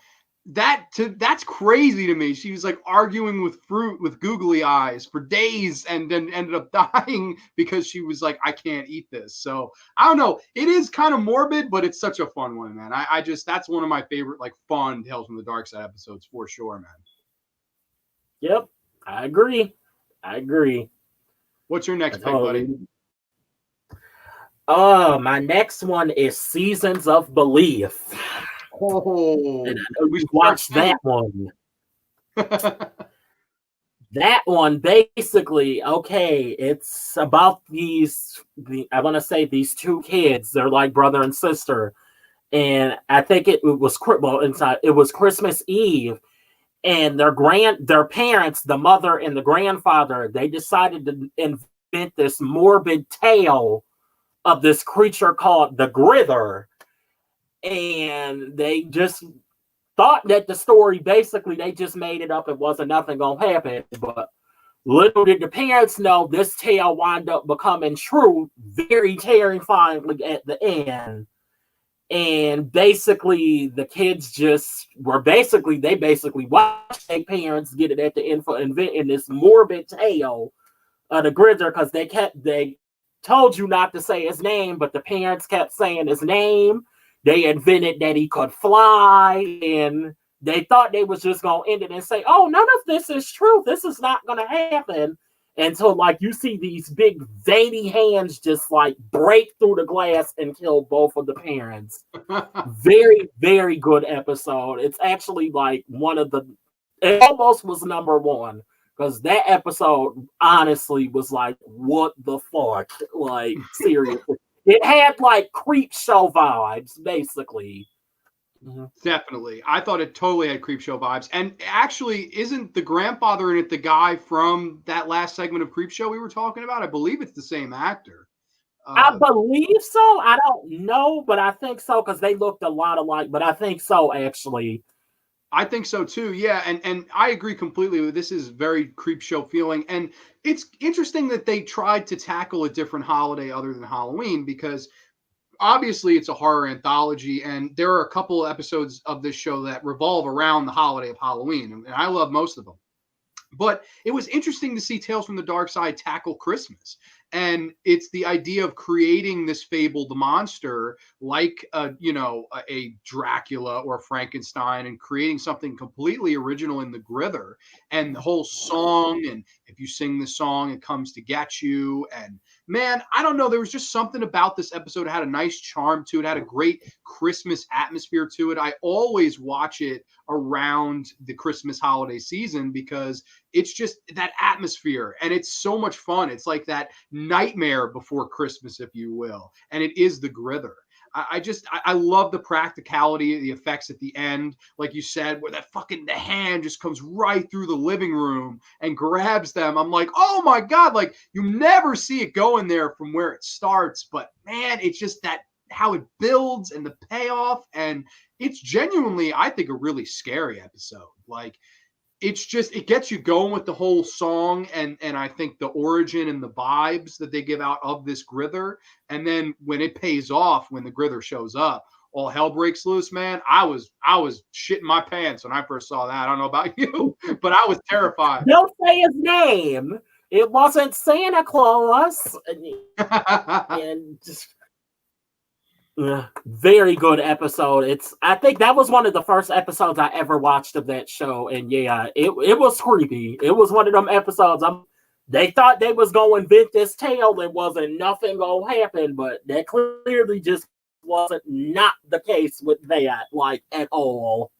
That's crazy to me. She was like arguing with fruit with googly eyes for days and then ended up dying because she was like, I can't eat this. So I don't know. It is kind of morbid, but it's such a fun one, man. I just that's one of my favorite like fun Tales from the Dark Side episodes for sure, man. yep, I agree. I agree. What's your I next pick, buddy? totally. My next one is Seasons of Belief. Oh, And I know we you start watched that one. That one basically, okay, it's about I want to say these two kids. They're like brother and sister, and I think it was inside. It was Christmas Eve, and their parents, the mother and the grandfather, they decided to invent this morbid tale of this creature called the Grither, and they just thought that the story basically they just made it up. It wasn't nothing gonna happen, but little did the parents know this tale wound up becoming true very terrifyingly at the end. And basically, the kids they basically watched their parents get it at the end for inventing this morbid tale of the Grizzer because they told you not to say his name, but the parents kept saying his name. They invented that he could fly, and they thought they was just gonna end it and say, "Oh, none of this is true. This is not gonna happen." Until like you see these big veiny hands just like break through the glass and kill both of the parents. Very, very good episode. It's actually like it almost was number one because that episode honestly was like, what the fuck? Like, seriously. It had like creep show vibes, basically. Definitely. I thought it totally had Creepshow vibes. And actually, isn't the grandfather in it the guy from that last segment of Creepshow we were talking about? I believe it's the same actor. I Uh, believe so. I don't know, but I think so because they looked a lot alike. But I think so, actually. I think so too. Yeah, and I agree completely. This is very Creepshow feeling, and it's interesting that they tried to tackle a different holiday other than Halloween because obviously it's a horror anthology, and there are a couple of episodes of this show that revolve around the holiday of Halloween, and I love most of them. But it was interesting to see Tales from the Dark Side tackle Christmas. And it's the idea of creating this fabled monster like a Dracula or a Frankenstein and creating something completely original in the Grither and the whole song. And if you sing the song, it comes to get you. And man, I don't know. There was just something about this episode. It had a nice charm to it, it had a great Christmas atmosphere to it. I always watch it around the Christmas holiday season because it's just that atmosphere and it's so much fun. It's like that nightmare before Christmas, if you will. And it is the Grither. I love the practicality, the effects at the end, like you said, where that fucking the hand just comes right through the living room and grabs them. I'm like, oh my god, like you never see it going there from where it starts, but man, it's just that how it builds and the payoff, and it's genuinely, I think, a really scary episode. Like it's just it gets you going with the whole song and I think the origin and the vibes that they give out of this Grither. And then when it pays off, when the Grither shows up, all hell breaks loose, man. I was shitting my pants when I first saw that. I don't know about you, but I was terrified. Don't say his name. It wasn't Santa Claus. And just very good episode. I think that was one of the first episodes I ever watched of that show, and yeah, it was creepy. It was one of them episodes. They thought they was gonna invent this tale. It wasn't nothing gonna happen, but that clearly just wasn't not the case with that, like at all.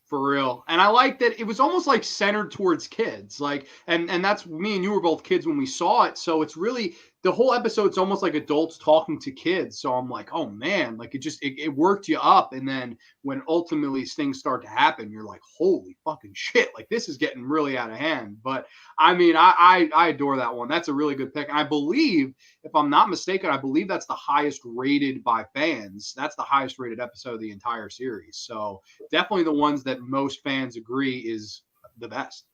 For real. And I like that it was almost like centered towards kids. Like and that's me and you were both kids when we saw it. So it's really the whole episode's almost like adults talking to kids. So I'm like, oh man, like it worked you up. And then when ultimately things start to happen, you're like, holy fucking shit, like this is getting really out of hand. But I mean, I adore that one. That's a really good pick. And I believe, if I'm not mistaken, I believe that's the highest rated by fans. That's the highest rated episode of the entire series. So definitely the ones that most fans agree is the best.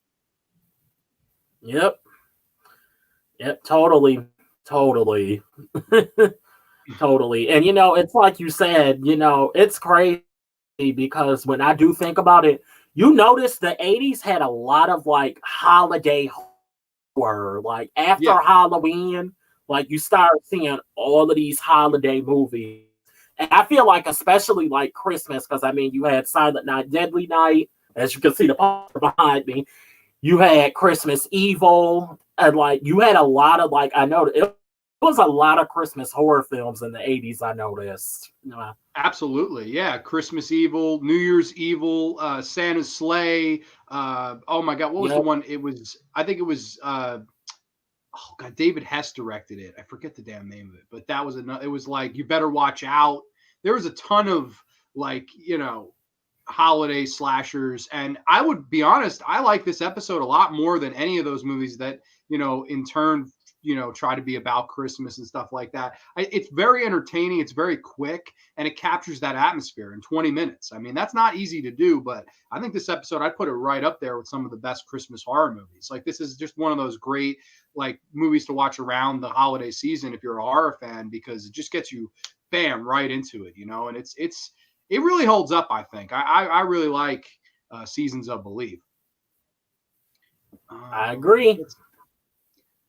Yep. Totally. Totally. Totally. And it's like you said, it's crazy because when I do think about it, you notice the 80s had a lot of like holiday horror. Like after Yeah, Halloween, like you start seeing all of these holiday movies. And I feel like especially like Christmas, because I mean you had Silent Night, Deadly Night, as you can see the poster behind me. You had Christmas Evil, and like you had a lot of like I know it was a lot of Christmas horror films in the 80s. I noticed. absolutely. Yeah, Christmas Evil, New Year's Evil, Santa's Sleigh. Oh my God, what was the Yep. one? I think it was. Oh God, David Hess directed it. I forget the damn name of it, but that was another. It was like You Better Watch Out. There was a ton of like holiday slashers, and I would be honest, I like this episode a lot more than any of those movies that in turn try to be about Christmas and stuff like that. It's very entertaining, it's very quick, and it captures that atmosphere in 20 minutes. I mean, that's not easy to do, but I think this episode, I'd put it right up there with some of the best Christmas horror movies. Like, this is just one of those great like movies to watch around the holiday season if you're a horror fan, because it just gets you bam right into it, and it really holds up. I think I really like Seasons of Belief. I agree.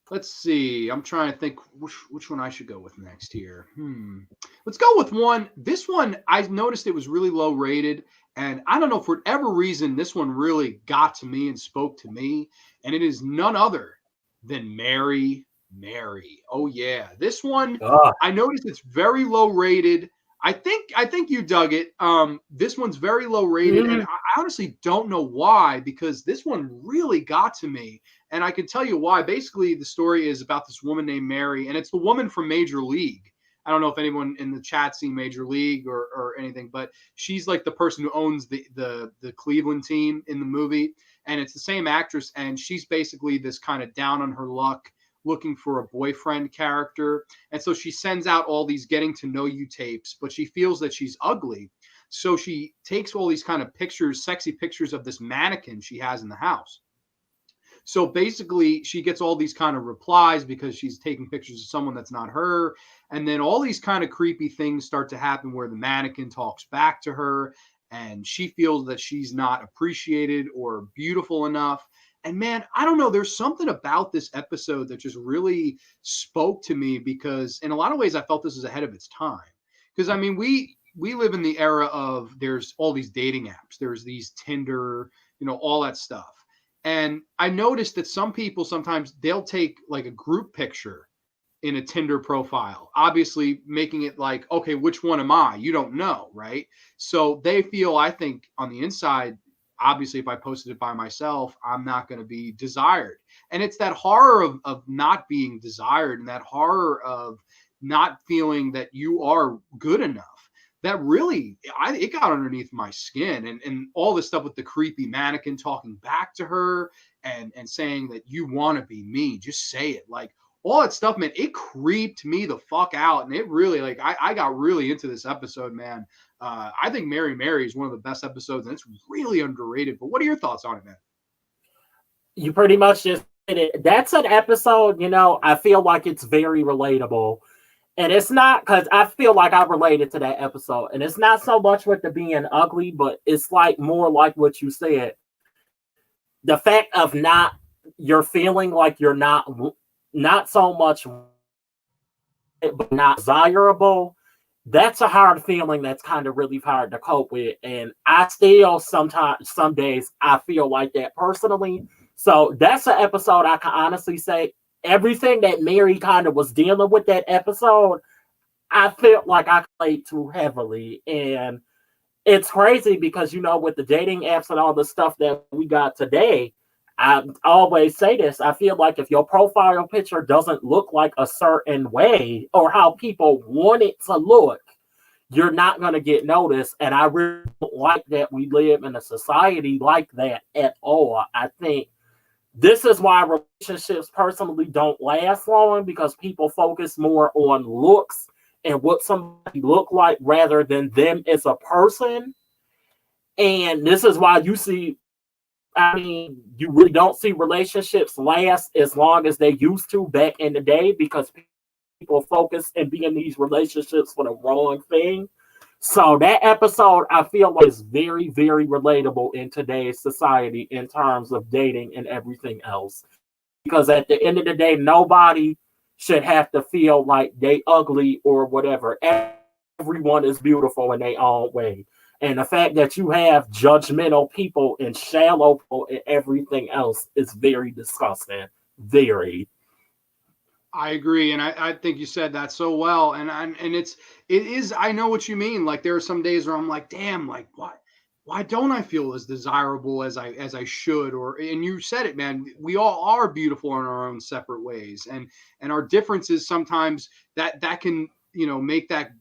Let's see. I'm trying to think which one I should go with next here. Let's go with one. This one, I noticed it was really low rated, and I don't know, for whatever reason, this one really got to me and spoke to me, and it is none other than Mary Mary. Oh yeah, this one, I noticed it's very low rated. I think you dug it. This one's very low rated, and I honestly don't know why, because this one really got to me, and I can tell you why. Basically, the story is about this woman named Mary, and it's the woman from Major League. I don't know if anyone in the chat seen Major League or anything, but she's like the person who owns the Cleveland team in the movie, and it's the same actress, and she's basically this kind of down on her luck, looking for a boyfriend character. And so she sends out all these getting to know you tapes, but she feels that she's ugly. So she takes all these kind of pictures, sexy pictures of this mannequin she has in the house. So basically, she gets all these kind of replies because she's taking pictures of someone that's not her. And then all these kind of creepy things start to happen where the mannequin talks back to her, and she feels that she's not appreciated or beautiful enough. And man, I don't know, there's something about this episode that just really spoke to me, because in a lot of ways I felt this was ahead of its time. Because I mean, we live in the era of, there's all these dating apps, there's these Tinder, all that stuff. And I noticed that some people sometimes they'll take like a group picture in a Tinder profile, obviously making it like, okay, which one am I? You don't know, right? So they feel, I think, on the inside, obviously, if I posted it by myself, I'm not going to be desired. And it's that horror of not being desired, and that horror of not feeling that you are good enough, that really, it got underneath my skin. And all this stuff with the creepy mannequin talking back to her and saying that you want to be me, just say it. Like, all that stuff, man, it creeped me the fuck out. And it really, like, I got really into this episode, man. I think Mary Mary is one of the best episodes, and it's really underrated. But what are your thoughts on it, man? You pretty much just did it. That's an episode, I feel like it's very relatable. And it's not, because I feel like I related to that episode. And it's not so much with the being ugly, but it's like more like what you said. The fact of you're feeling like you're not so much, but not desirable. That's a hard feeling that's kind of really hard to cope with. And I still sometimes, some days, I feel like that personally. So that's an episode I can honestly say everything that Mary kind of was dealing with that episode, I felt like I played too heavily. And it's crazy because, with the dating apps and all the stuff that we got today, I always say this. I feel like if your profile picture doesn't look like a certain way or how people want it to look, you're not going to get noticed. And I really don't like that we live in a society like that at all. I think this is why relationships personally don't last long, because people focus more on looks and what somebody look like rather than them as a person. And this is why you see I mean, you really don't see relationships last as long as they used to back in the day because people focus and be in these relationships for the wrong thing. So that episode, I feel like, is very, very relatable in today's society in terms of dating and everything else. Because at the end of the day, nobody should have to feel like they ugly or whatever. Everyone is beautiful in their own way. And the fact that you have judgmental people and shallow people and everything else is very disgusting. Very. I agree, and I think you said that so well, and it is. I know what you mean. Like there are some days where I'm like, damn, like why don't I feel as desirable as I should? Or and you said it, man. We all are beautiful in our own separate ways, and our differences sometimes that can make that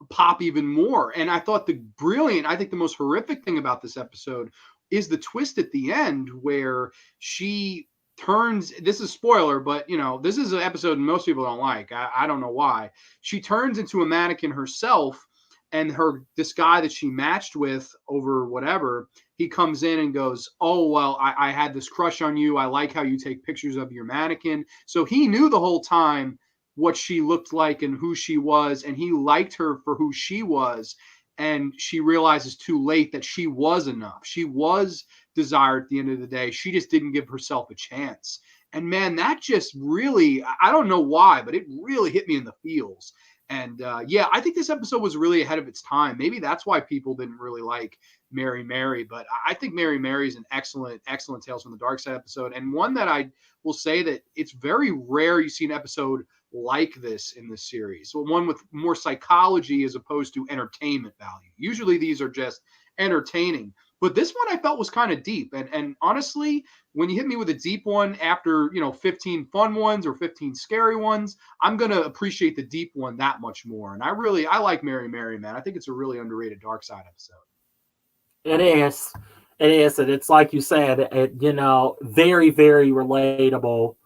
pop even more. And I think the most horrific thing about this episode is the twist at the end where she turns, this is spoiler, but this is an episode most people don't like. I don't know why. She turns into a mannequin herself, and this guy that she matched with over whatever, he comes in and goes, oh, well, I had this crush on you. I like how you take pictures of your mannequin. So he knew the whole time what she looked like and who she was, and he liked her for who she was. And she realizes too late that she was enough. She was desired at the end of the day. She just didn't give herself a chance. And man, that just really, I don't know why, but it really hit me in the feels. And yeah, I think this episode was really ahead of its time. Maybe that's why people didn't really like Mary Mary, but I think Mary Mary is an excellent, excellent Tales from the Darkside episode, and one that I will say that it's very rare you see an episode like this in this series. So one with more psychology as opposed to entertainment value. Usually these are just entertaining, but this one I felt was kind of deep. And honestly, when you hit me with a deep one after 15 fun ones or 15 scary ones, I'm gonna appreciate the deep one that much more. And I like Mary Mary, man. I think it's a really underrated Darkside episode. It is. It is. And it's like you said, very, very relatable.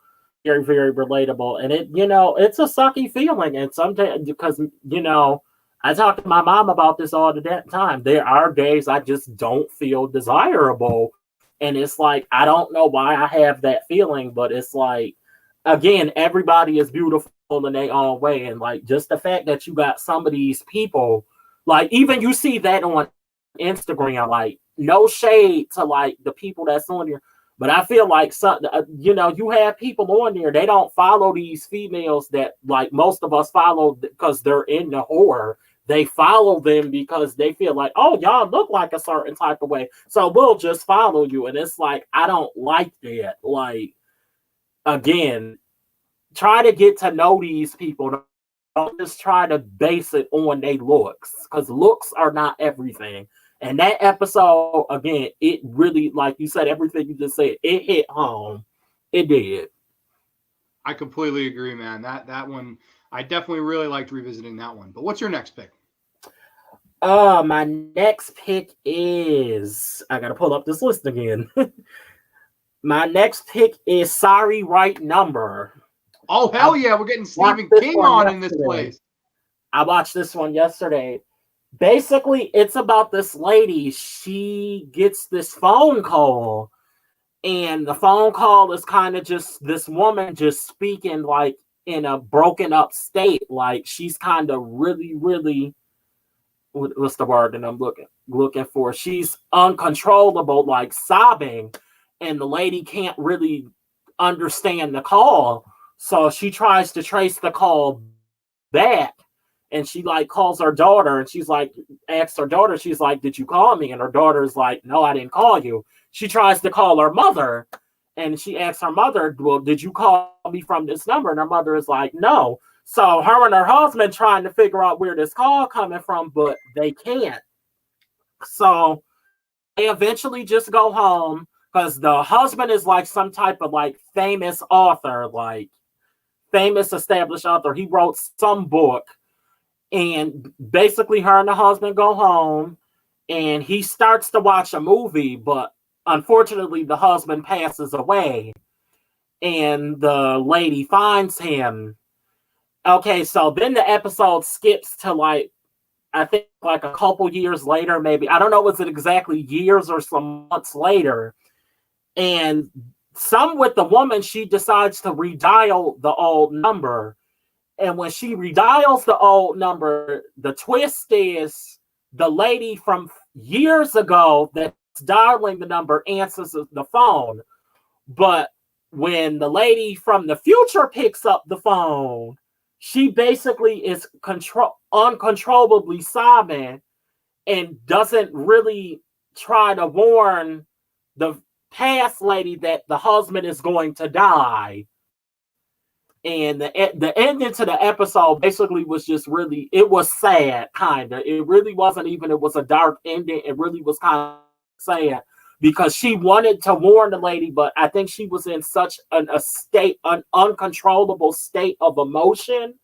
Very, very relatable. And it's a sucky feeling. And sometimes, because, I talk to my mom about this all the time. There are days I just don't feel desirable. And it's like, I don't know why I have that feeling, but it's like, again, everybody is beautiful in their own way. And like, just the fact that you got some of these people, like, even you see that on Instagram, like, no shade to like the people that's on here, but I feel like you have people on there, they don't follow these females that like most of us follow because they're in the horror. They follow them because they feel like, oh, y'all look like a certain type of way, so we'll just follow you. And it's like, I don't like that. Like, again, try to get to know these people. Don't just try to base it on their looks, because looks are not everything. And that episode, again, it really, like you said, everything you just said, it hit home. It did. I completely agree, man. That one, I definitely really liked revisiting that one. But what's your next pick? My next pick is, I gotta pull up this list again. My next pick is Sorry Right Number. Oh, hell yeah, we're getting Stephen King on in this place. I watched this one yesterday. Basically, it's about this lady. She gets this phone call, and the phone call is kind of just this woman just speaking like in a broken up state. Like, she's kind of really, really, what's the word that I'm looking for? She's uncontrollable, like sobbing, and the lady can't really understand the call. So she tries to trace the call back. And she like calls her daughter, and she's like, asks her daughter, she's like, did you call me? And her daughter's like, no, I didn't call you. She tries to call her mother, and she asks her mother, well, did you call me from this number? And her mother is like, no. So her and her husband trying to figure out where this call coming from, but they can't. So they eventually just go home, because the husband is like some type of like famous author, like famous established author. He wrote some book. And basically, her and the husband go home, and he starts to watch a movie, but unfortunately, the husband passes away, and the lady finds him. Okay, so then the episode skips to like, I think like a couple years later, maybe. I don't know, was it exactly years or some months later? And some with the woman, she decides to redial the old number. And when she redials the old number, the twist is the lady from years ago that's dialing the number answers the phone. But when the lady from the future picks up the phone, she basically is uncontrollably sobbing and doesn't really try to warn the past lady that the husband is going to die. And the ending to the episode basically was just really, it was sad, kind of. It really wasn't even, it was a dark ending. It really was kind of sad because she wanted to warn the lady, but I think she was in such a state, an uncontrollable state of emotion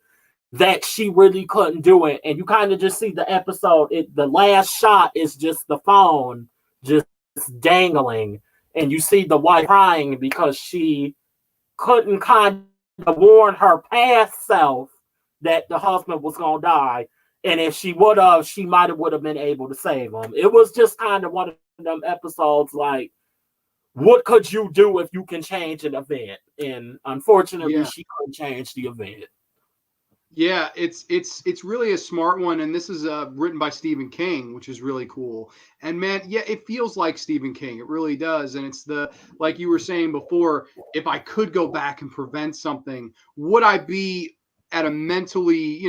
that she really couldn't do it. And you kind of just see the episode, the last shot is just the phone just dangling. And you see the wife crying because she couldn't kind of warn her past self that the husband was going to die. And if she would have, she might have been able to save him. It was just kind of one of them episodes like, what could you do if you can change an event? And unfortunately, she couldn't change the event. Yeah, it's really a smart one, and this is written by Stephen King, which is really cool. And man, yeah, it feels like Stephen King. It really does. And it's like you were saying before, if I could go back and prevent something, would I be at a mentally,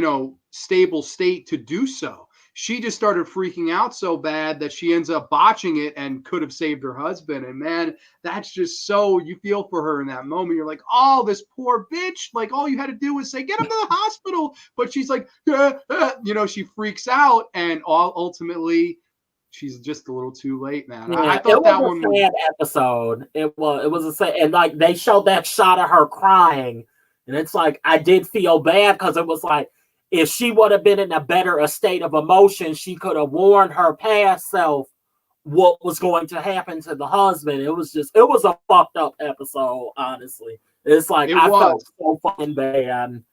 stable state to do so? She just started freaking out so bad that she ends up botching it and could have saved her husband. And man, that's just so, you feel for her in that moment. You're like, oh, this poor bitch. Like, all you had to do was say, get him to the hospital. But she's like, she freaks out. And ultimately, she's just a little too late, man. Yeah, I thought that one was a sad episode. It was a sad, and like they showed that shot of her crying. And it's like, I did feel bad because it was like, if she would have been in a better state of emotion, she could have warned her past self what was going to happen to the husband. It was a fucked up episode, honestly. It's like, I felt so fucking bad.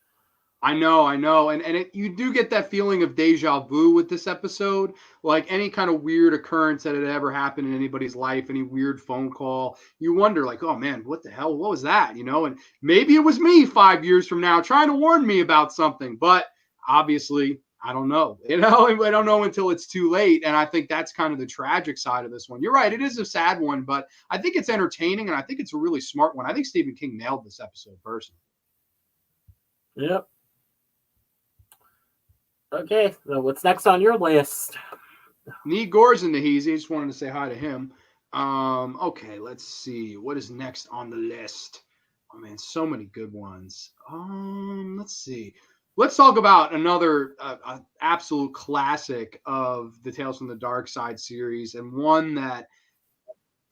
I know. And you do get that feeling of deja vu with this episode. Like any kind of weird occurrence that had ever happened in anybody's life, any weird phone call, you wonder like, oh man, what the hell? What was that? And maybe it was me 5 years from now trying to warn me about something. But obviously, I don't know. I don't know until it's too late. And I think that's kind of the tragic side of this one. You're right. It is a sad one, but I think it's entertaining and I think it's a really smart one. I think Stephen King nailed this episode personally. Yep. Okay, so what's next on your list? Need Gor's in the Heezy. Just wanted to say hi to him. Okay, let's see. What is next on the list? Oh man, so many good ones. Let's see. Let's talk about another absolute classic of the Tales from the Darkside series, and one that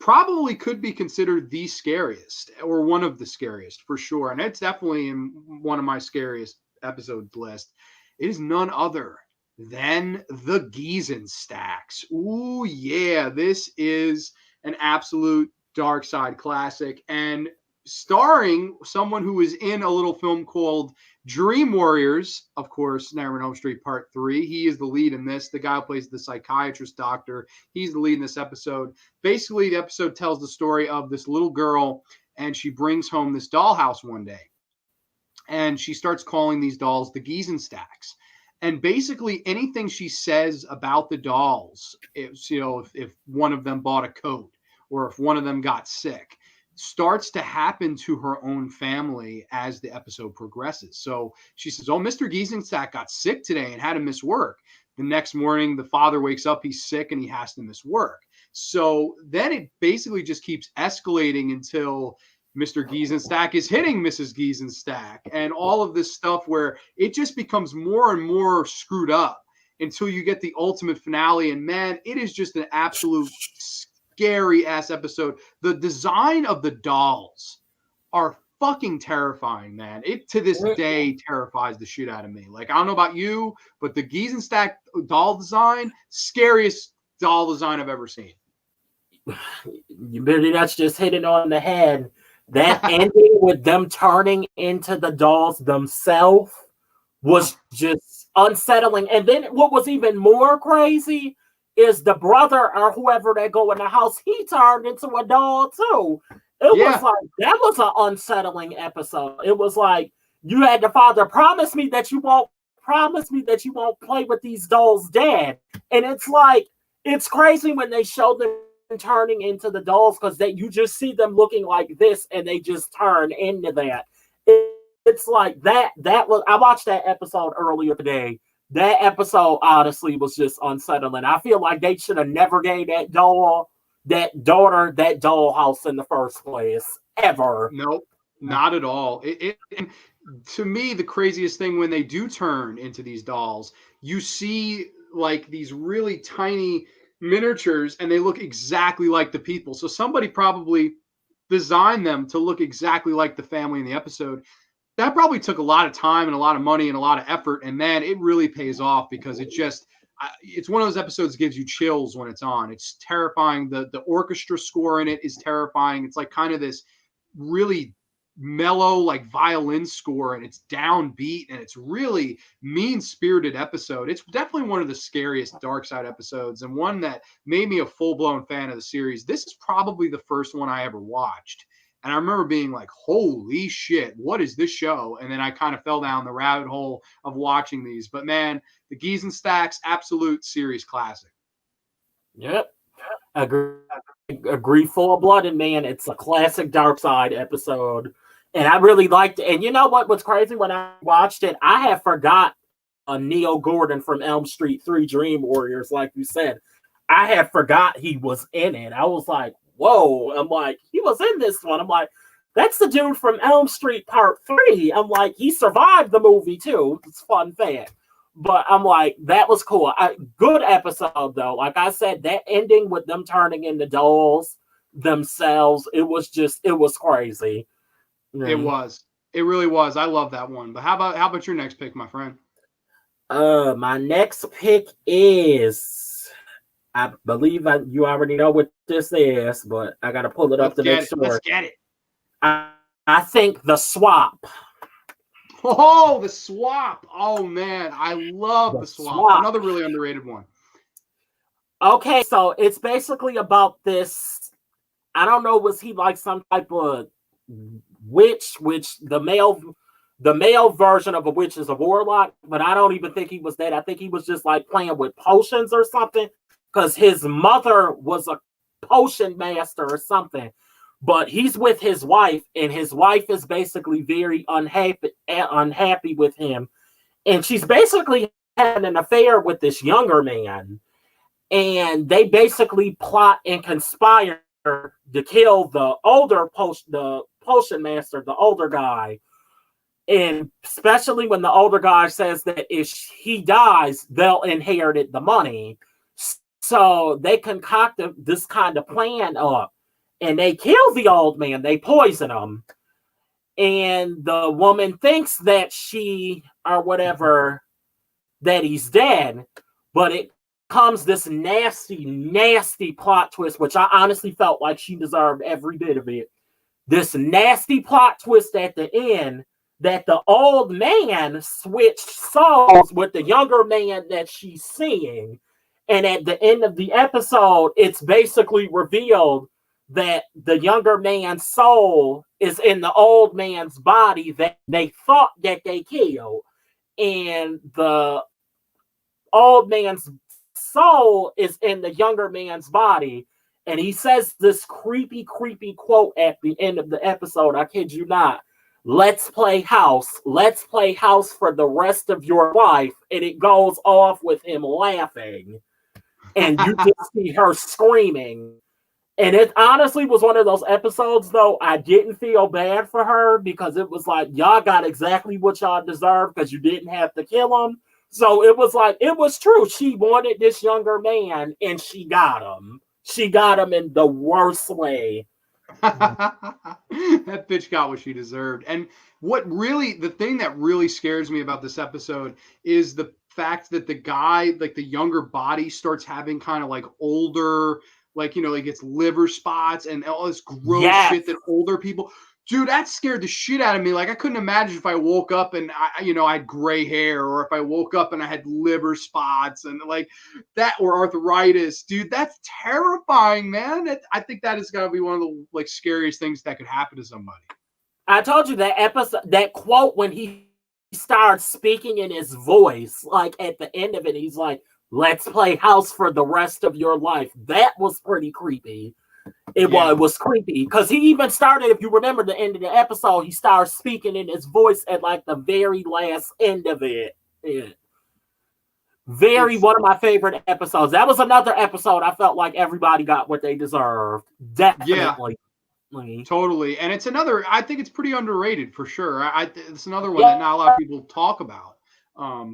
probably could be considered the scariest, or one of the scariest for sure. And it's definitely in one of my scariest episodes list. It is none other than the Gizenstacks. Ooh, yeah, this is an absolute Darkside classic, and starring someone who was in a little film called Dream Warriors, of course, Nightmare on Elm Street Part 3. He is the lead in this. The guy who plays the psychiatrist doctor, he's the lead in this episode. Basically, the episode tells the story of this little girl, and she brings home this dollhouse one day. And she starts calling these dolls the Gizenstacks. And basically anything she says about the dolls, if one of them bought a coat or if one of them got sick, starts to happen to her own family as the episode progresses. So she says, oh, Mr. Gizenstack got sick today and had to miss work. The next morning, the father wakes up, he's sick, and he has to miss work. So then it basically just keeps escalating until Mr. Gizenstack is hitting Mrs. Gizenstack and all of this stuff where it just becomes more and more screwed up until you get the ultimate finale. And man, it is just an absolute scary ass episode. The design of the dolls are fucking terrifying, man. It to this day terrifies the shit out of me. Like, I don't know about you, but the Gizenstack doll design, scariest doll design I've ever seen. You pretty much just hit it on the head. That ending with them turning into the dolls themselves was just unsettling. And then what was even more crazy is the brother or whoever that go in the house, he turned into a doll too. It was like, that was an unsettling episode. It was like, you had the father promise me that you won't play with these dolls, Dad. And it's like, it's crazy when they show them turning into the dolls, because you just see them looking like this and they just turn into that. It's like that was, I watched that episode earlier today. That episode honestly was just unsettling. I feel like they should have never gave that daughter that dollhouse in the first place, ever. Nope, not at all. And to me, the craziest thing, when they do turn into these dolls, you see like these really tiny miniatures and they look exactly like the people. So somebody probably designed them to look exactly like the family in the episode. That probably took a lot of time and a lot of money and a lot of effort. And man, it really pays off, because it's one of those episodes that gives you chills when it's on. It's terrifying. The orchestra score in it is terrifying. It's like kind of this really mellow like violin score, and it's downbeat, and it's really mean-spirited episode. It's definitely one of the scariest Darkside episodes, and one that made me a full-blown fan of the series. This is probably the first one I ever watched. And I remember being like, holy shit, what is this show? And then I kind of fell down the rabbit hole of watching these. But man, the Gizenstacks, absolute series classic. Yep. Agree full-blooded, man. It's a classic Darkside episode. And I really liked it. And you know what's crazy? When I watched it, I had forgot Neil Gordon from Elm Street 3 Dream Warriors, like you said. I had forgot he was in it. I was like, whoa. I'm like, he was in this one. I'm like, that's the dude from Elm Street Part 3. I'm like, he survived the movie too. It's a fun fact. But I'm like, that was cool. Good episode though. Like I said, that ending with them turning into dolls themselves, it was crazy. It was. It really was. I love that one. But how about your next pick, my friend? My next pick is, I believe you already know what this is, but I gotta pull it up to make sure. Let's get it. I think The Swap. Oh, The Swap. Oh man, I love The Swap. Another really underrated one. Okay, so it's basically about this. I don't know, was he like some type of witch, which the male version of a witch is a warlock, but I don't even think he was that. I think he was just like playing with potions or something, because his mother was a potion master or something. But he's with his wife, and his wife is basically very unhappy with him, and she's basically having an affair with this younger man, and they basically plot and conspire to kill the potion master, the older guy. And especially when the older guy says that if he dies, they'll inherit the money. So they concoct this kind of plan up, and they kill the old man. They poison him. And the woman thinks that that he's dead, but it comes this nasty, nasty plot twist, which I honestly felt like she deserved every bit of it. This nasty plot twist at the end, that the old man switched souls with the younger man that she's seeing. And at the end of the episode, it's basically revealed that the younger man's soul is in the old man's body that they thought that they killed. And the old man's soul is in the younger man's body. And he says this creepy, creepy quote at the end of the episode. I kid you not. Let's play house. Let's play house for the rest of your life. And it goes off with him laughing. And you just see her screaming. And it honestly was one of those episodes, though, I didn't feel bad for her, because it was like, y'all got exactly what y'all deserve because you didn't have to kill him. So it was like, it was true. She wanted this younger man, and she got him. She got him in the worst way. That bitch got what she deserved. And the thing that really scares me about this episode is the fact that the guy, like the younger body, starts having kind of like older, like, he gets liver spots and all this gross shit that older people. Dude, that scared the shit out of me. Like, I couldn't imagine if I woke up and I had gray hair, or if I woke up and I had liver spots and like that, or arthritis. Dude, that's terrifying, man. I think that is gotta be one of the like scariest things that could happen to somebody. I told you that episode, that quote when he starts speaking in his voice, like at the end of it, he's like, "Let's play house for the rest of your life." That was pretty creepy. It was creepy because he even started, if you remember the end of the episode, he started speaking in his voice at like the very last end of it. Yeah. One of my favorite episodes. That was another episode I felt like everybody got what they deserved. Definitely. Yeah, totally. And it's another, I think it's pretty underrated for sure. It's another one that not a lot of people talk about.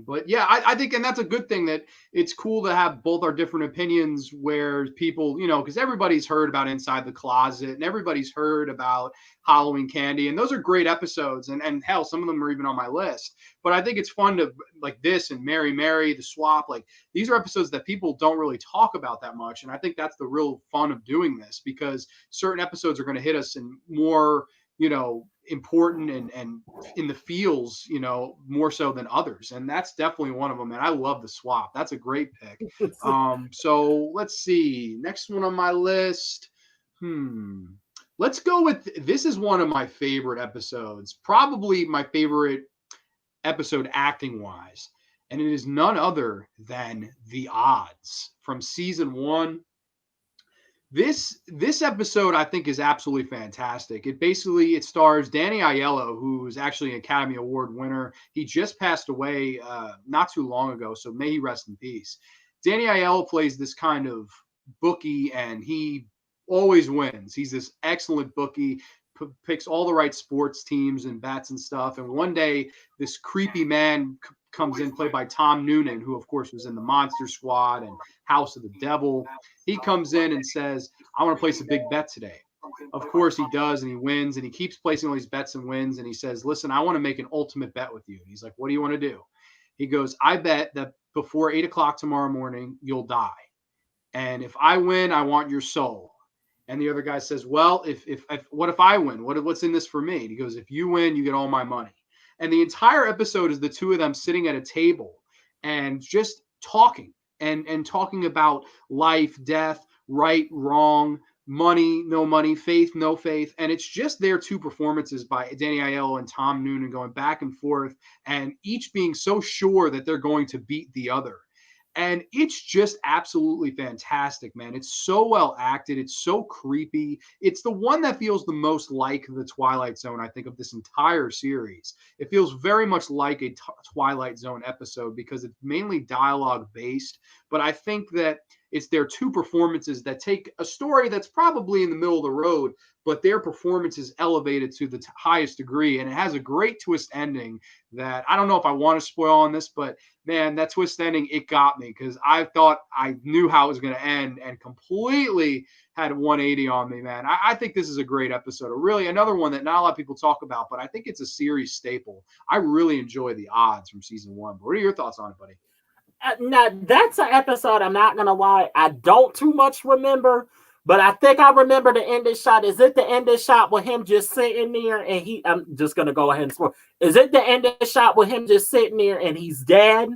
But yeah, I think, and that's a good thing, that it's cool to have both our different opinions where people, because everybody's heard about Inside the Closet and everybody's heard about Halloween Candy. And those are great episodes. And hell, some of them are even on my list. But I think it's fun to, like this and Mary Mary, The Swap, like these are episodes that people don't really talk about that much. And I think that's the real fun of doing this, because certain episodes are going to hit us in more, important and in the feels, more so than others. And that's definitely one of them. And I love The Swap. That's a great pick. So let's see. Next one on my list. Let's go with, this is one of my favorite episodes, probably my favorite episode acting wise. And it is none other than The Odds from season 1. This episode, I think, is absolutely fantastic. It stars Danny Aiello, who is actually an Academy Award winner. He just passed away not too long ago, so may he rest in peace. Danny Aiello plays this kind of bookie, and he always wins. He's this excellent bookie, picks all the right sports teams and bets and stuff. And one day, this creepy man comes in, played by Tom Noonan, who of course was in the Monster Squad and House of the Devil. He comes in and says, "I want to place a big bet today." Of course he does, and he wins, and he keeps placing all these bets and wins. And he says, "Listen, I want to make an ultimate bet with you." And he's like, "What do you want to do?" He goes, "I bet that before 8:00 tomorrow morning, you'll die. And if I win, I want your soul." And the other guy says, "Well, if what if I win? What's in this for me?" And he goes, "If you win, you get all my money." And the entire episode is the two of them sitting at a table and just talking and talking about life, death, right, wrong, money, no money, faith, no faith. And it's just their two performances by Danny Aiello and Tom Noonan going back and forth, and each being so sure that they're going to beat the other. And it's just absolutely fantastic, man. It's so well acted. It's so creepy. It's the one that feels the most like the Twilight Zone, I think, of this entire series. It feels very much like a Twilight Zone episode because it's mainly dialogue based. But I think that it's their two performances that take a story that's probably in the middle of the road, but their performance is elevated to the highest degree. And it has a great twist ending that I don't know if I want to spoil on this, but man, that twist ending, it got me because I thought I knew how it was going to end and completely had a 180 on me, man. I think this is a great episode. Really, another one that not a lot of people talk about, but I think it's a series staple. I really enjoy The Odds from season 1. What are your thoughts on it, buddy? Now, that's an episode, I'm not going to lie, I don't too much remember, but I think I remember the ending shot. Is it the ending shot with him just sitting there and I'm just going to go ahead and spoil. Is it the ending shot with him just sitting there and he's dead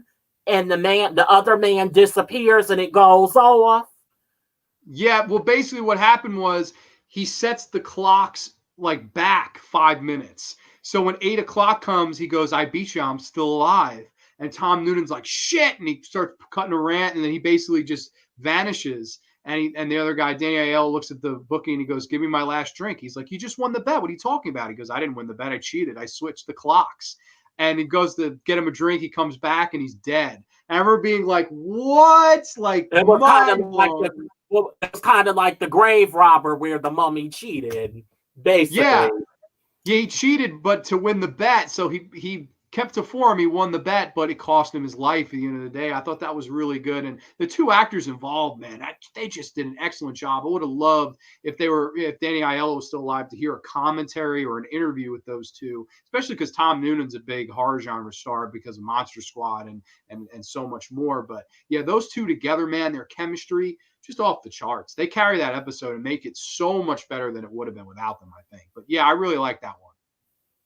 and the other man disappears and it goes off? Yeah, well, basically what happened was he sets the clocks like back 5 minutes. So when 8:00 comes, he goes, "I beat you, I'm still alive." And Tom Noonan's like, "Shit," and he starts cutting a rant, and then he basically just vanishes. And the other guy, Danny Aiello, looks at the bookie and he goes, "Give me my last drink." He's like, "You just won the bet. What are you talking about?" He goes, "I didn't win the bet. I cheated. I switched the clocks." And he goes to get him a drink. He comes back and he's dead. And I remember being like, "What?" Like, it was kind of like the grave robber where the mummy cheated, basically. Yeah, he cheated, but to win the bet. So he kept to form. He won the bet, but it cost him his life at the end of the day. I thought that was really good. And the two actors involved, man, they just did an excellent job. I would have loved if Danny Aiello was still alive to hear a commentary or an interview with those two, especially because Tom Noonan's a big horror genre star because of Monster Squad and so much more. But yeah, those two together, man, their chemistry just off the charts. They carry that episode and make it so much better than it would have been without them, I think. But yeah, I really like that one.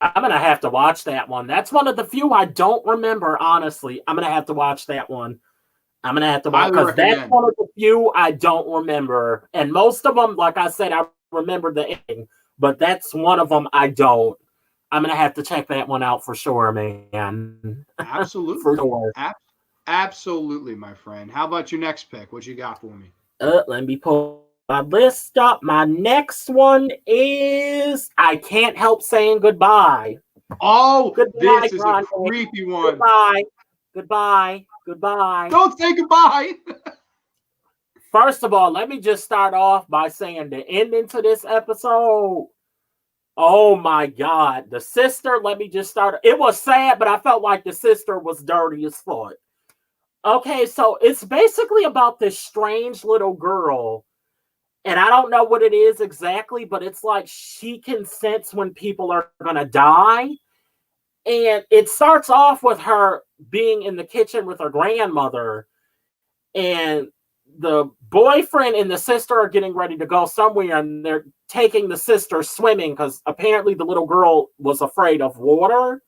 I'm going to have to watch that one. That's one of the few I don't remember, honestly. I'm going to have to watch that one. I'm going to have to watch, because that's one of the few I don't remember. And most of them, like I said, I remember the ending, but that's one of them I don't. I'm going to have to check that one out for sure, man. Absolutely. For sure. Absolutely, my friend. How about your next pick? What you got for me? Let me pull my list up. My next one is I Can't Help Saying Goodbye. Oh, goodbye, this is a creepy one. Goodbye. Don't say goodbye. First of all, let me just start off by saying the ending to this episode. Oh my God. The sister, let me just start. It was sad, but I felt like the sister was dirty as fuck. Okay, so it's basically about this strange little girl. And I don't know what it is exactly, but it's like she can sense when people are going to die. And it starts off with her being in the kitchen with her grandmother. And the boyfriend and the sister are getting ready to go somewhere. And they're taking the sister swimming because apparently the little girl was afraid of water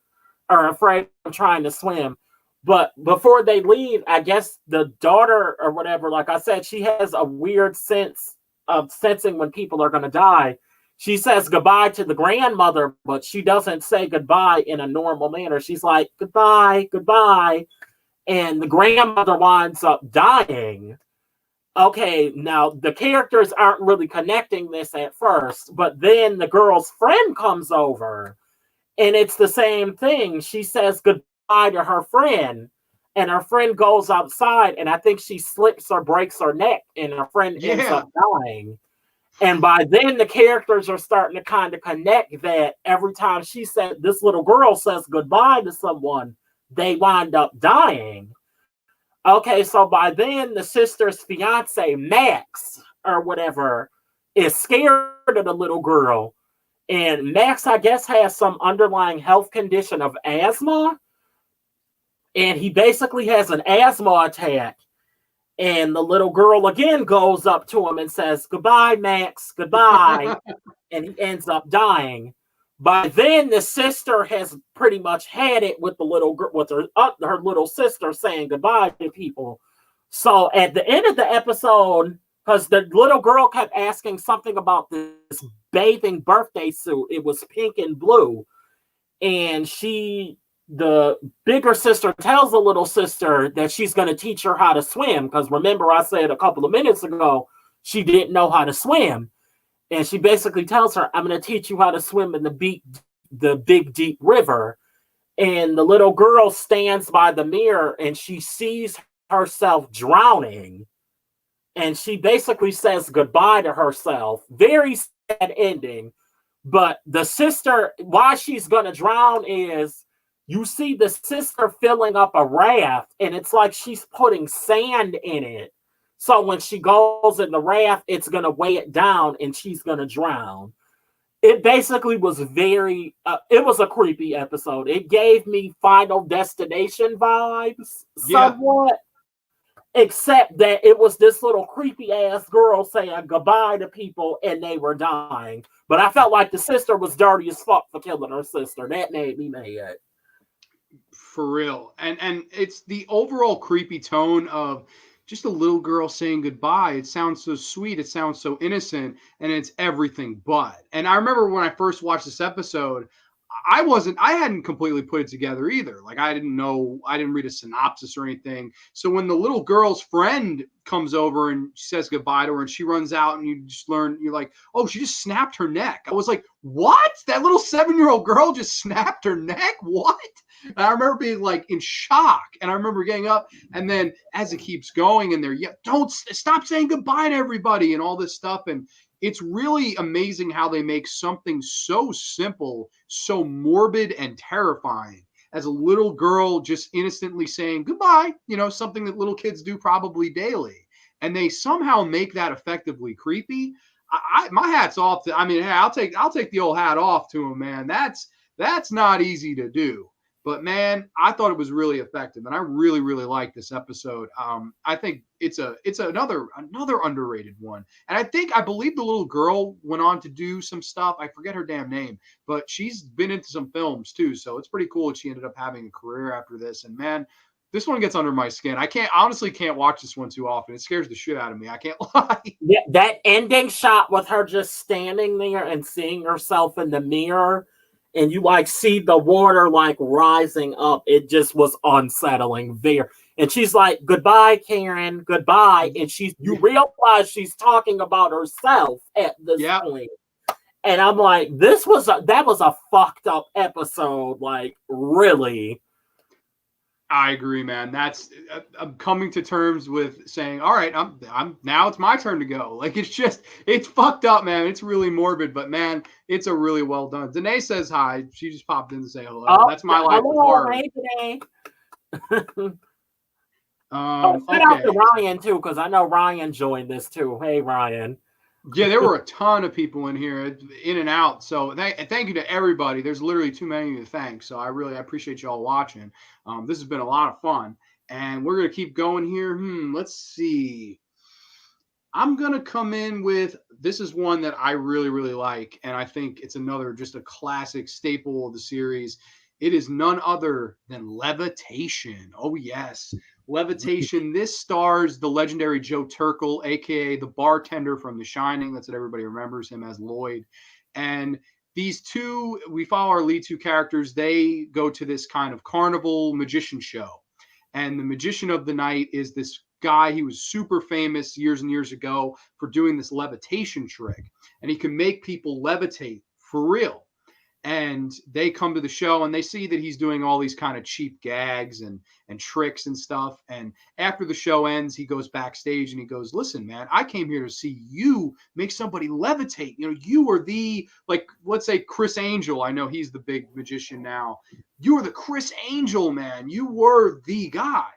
or afraid of trying to swim. But before they leave, I guess the daughter or whatever, like I said, she has a weird sense of sensing when people are going to die. She says goodbye to the grandmother, but she doesn't say goodbye in a normal manner. She's like, goodbye. And the grandmother winds up dying. Okay, now the characters aren't really connecting this at first, but then the girl's friend comes over and it's the same thing. She says goodbye to her friend. And her friend goes outside, and I think she slips or breaks her neck, and her friend ends up dying. And by then, the characters are starting to kind of connect that every time this little girl says goodbye to someone, they wind up dying. Okay, so by then, the sister's fiance, Max, or whatever, is scared of the little girl. And Max, I guess, has some underlying health condition of asthma. And he basically has an asthma attack. And the little girl again goes up to him and says, goodbye, Max, goodbye. And he ends up dying. By then, the sister has pretty much had it with the little girl, with her little sister saying goodbye to people. So at the end of the episode, because the little girl kept asking something about this bathing birthday suit, it was pink and blue. And the bigger sister tells the little sister that she's going to teach her how to swim. Because remember, I said a couple of minutes ago, she didn't know how to swim. And she basically tells her, I'm going to teach you how to swim in the big, deep river. And the little girl stands by the mirror and she sees herself drowning. And she basically says goodbye to herself. Very sad ending. But the sister, why she's going to drown is, you see the sister filling up a raft, and it's like she's putting sand in it. So when she goes in the raft, it's going to weigh it down, and she's going to drown. It basically was it was a creepy episode. It gave me Final Destination vibes somewhat, except that it was this little creepy-ass girl saying goodbye to people, and they were dying. But I felt like the sister was dirty as fuck for killing her sister. That made me mad. For real. And it's the overall creepy tone of just a little girl saying goodbye. It sounds so sweet. It sounds so innocent, and it's everything but. And I remember when I first watched this episode, I hadn't completely put it together either. Like I didn't read a synopsis or anything. So when the little girl's friend comes over and says goodbye to her and she runs out and you just learn, you're like, oh, she just snapped her neck. I was like, what? That little 7-year-old girl just snapped her neck? What? And I remember being like in shock. And I remember getting up, and then as it keeps going and they're, don't stop saying goodbye to everybody and all this stuff. And it's really amazing how they make something so simple, so morbid and terrifying as a little girl just innocently saying goodbye, something that little kids do probably daily. And they somehow make that effectively creepy. My hat's off to, hey, I'll take the old hat off to him, man. That's not easy to do. But man, I thought it was really effective, and I really, really like this episode. I think it's another underrated one, and I believe the little girl went on to do some stuff. I forget her damn name, but she's been into some films too. So it's pretty cool that she ended up having a career after this. And man, this one gets under my skin. I honestly can't watch this one too often. It scares the shit out of me. I can't lie. Yeah, that ending shot with her just standing there and seeing herself in the mirror, and you like see the water like rising up. It just was unsettling there. And she's like, "Goodbye, Karen, goodbye." And you realize she's talking about herself at this point. And I'm like, that was a fucked up episode. Like, really. I agree, man. I'm coming to terms with saying, all right, I'm now it's my turn to go. Like, it's fucked up, man. It's really morbid, but man, it's a really well done. Danae says hi. She just popped in to say hello. Oh, that's my life with horror. Hey, Danae. Shout out to Ryan too, because I know Ryan joined this too. Hey, Ryan. Yeah, there were a ton of people in here, in and out. So thank you to everybody. There's literally too many to thank. So I appreciate y'all watching. This has been a lot of fun. And we're going to keep going here. Let's see. I'm going to come in with, this is one that I really, really like. And I think it's just a classic staple of the series. It is none other than Levitation. Oh, yes. Levitation. This stars the legendary Joe Turkel, a.k.a. the bartender from The Shining. That's what everybody remembers him as, Lloyd. And we follow our lead two characters. They go to this kind of carnival magician show. And the magician of the night is this guy. He was super famous years and years ago for doing this levitation trick. And he can make people levitate for real. And they come to the show and they see that he's doing all these kind of cheap gags and tricks and stuff. And after the show ends, he goes backstage and he goes, "Listen, man, I came here to see you make somebody levitate. You were let's say Chris Angel. I know he's the big magician now. You were the Chris Angel, man. You were the guy."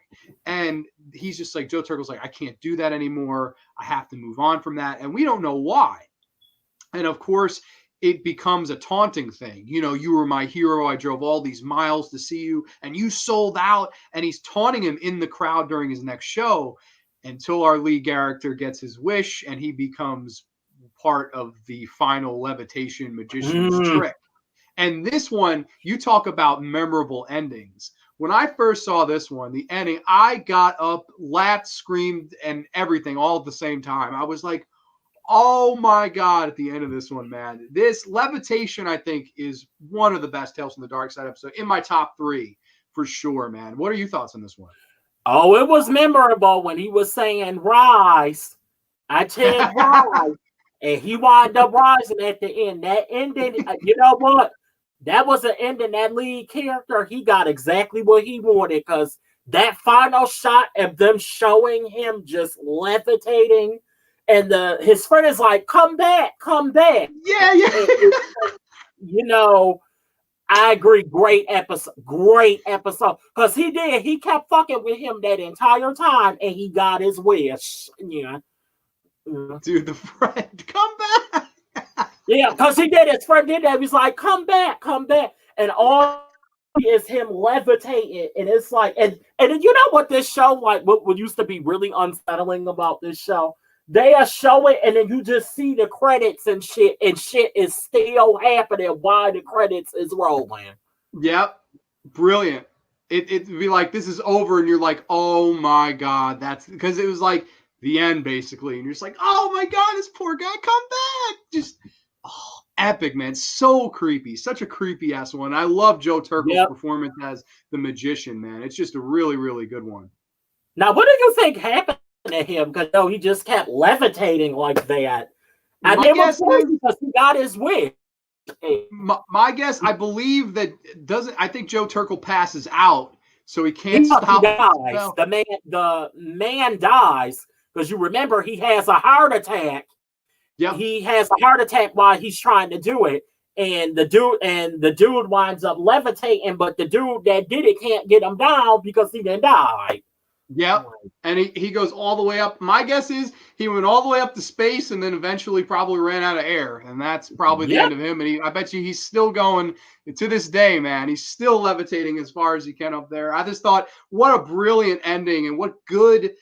And he's just like, Joe Turkel's like, "I can't do that anymore. I have to move on from that." And we don't know why. And of course, it becomes a taunting thing. You were my hero. I drove all these miles to see you and you sold out. And he's taunting him in the crowd during his next show until our lead character gets his wish and he becomes part of the final levitation magician's trick. And this one, you talk about memorable endings. When I first saw this one, the ending, I got up, laughed, screamed, and everything all at the same time. I was like, oh my God, at the end of this one, man. This Levitation, I think, is one of the best Tales from the Darkside episode in my top 3 for sure, man. What are your thoughts on this one? Oh, it was memorable when he was saying rise. I said rise. And he wound up rising at the end. That ending, you know what? That was an ending. That lead character, he got exactly what he wanted, because that final shot of them showing him just levitating. And his friend is like, "Come back, come back." Yeah. I agree. Great episode. Because he kept fucking with him that entire time, and he got his wish. Yeah. Dude, the friend, come back. Yeah, because he did. His friend did that. He's like, "Come back, come back." And all is him levitating. And it's like, and you know what this show, like, what used to be really unsettling about this show? They are showing, and then you just see the credits and shit is still happening while the credits is rolling. Yep. Brilliant. It'd be like, this is over, and you're like, oh my God, that's because it was like the end, basically. And you're just like, oh my God, this poor guy, come back. Just epic, man. So creepy. Such a creepy ass one. I love Joe Turkel's performance as the magician, man. It's just a really, really good one. Now, what do you think happened to him? Because he just kept levitating like that. I mean, because he got his wish. My guess, I believe I think Joe Turkel passes out, so he can't stop. He dies. The man dies, because you remember he has a heart attack. Yeah, he has a heart attack while he's trying to do it, and the dude winds up levitating, but the dude that did it can't get him down because he didn't die. Yep. And he goes all the way up. My guess is he went all the way up to space and then eventually probably ran out of air. And that's probably the end of him. And I bet you he's still going to this day, man. He's still levitating as far as he can up there. I just thought, what a brilliant ending and what good,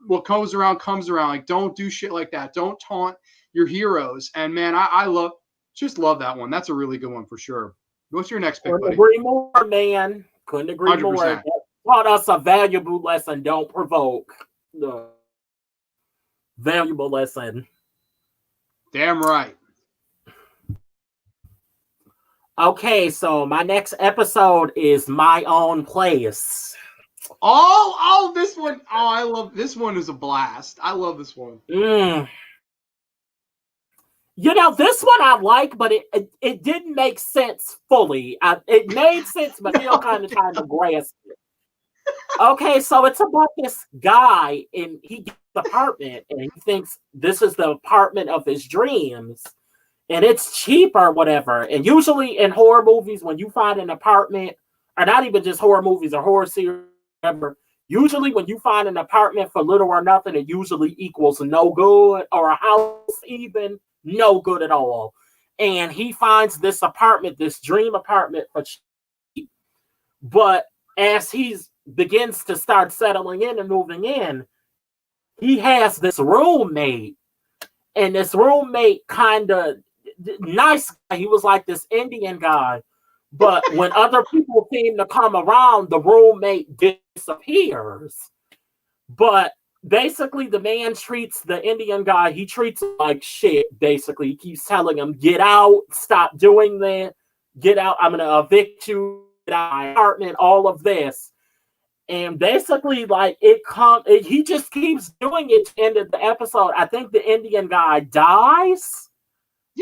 what comes around comes around. Like, don't do shit like that. Don't taunt your heroes. And man, I love that one. That's a really good one for sure. What's your next pick, buddy? Couldn't agree more, man. Couldn't agree 100%. More. That taught us a valuable lesson. Don't provoke. The valuable lesson. Damn right. Okay, so my next episode is My Own Place. Oh, this one. Oh, I love this one. Is a blast. I love this one. This one I like, but it didn't make sense fully. It made sense, but still kind of trying to grasp it. Okay, so it's about this guy, and he gets an apartment, and he thinks this is the apartment of his dreams, and it's cheap or whatever. And usually in horror movies, when you find an apartment, or not even just horror movies or horror series, whatever, usually when you find an apartment for little or nothing, it usually equals no good, or a house even no good at all. And he finds this apartment, this dream apartment for cheap. But as he begins to start settling in and moving in, he has this roommate. And this roommate kind of nice guy. He was like this Indian guy. But when other people seem to come around, the roommate disappears. But basically, the man treats the Indian guy, he treats him like shit, basically. He keeps telling him, get out, stop doing that, get out, I'm going to evict you, get out of my apartment, all of this. And basically, like, he just keeps doing it to the end of the episode. I think the Indian guy dies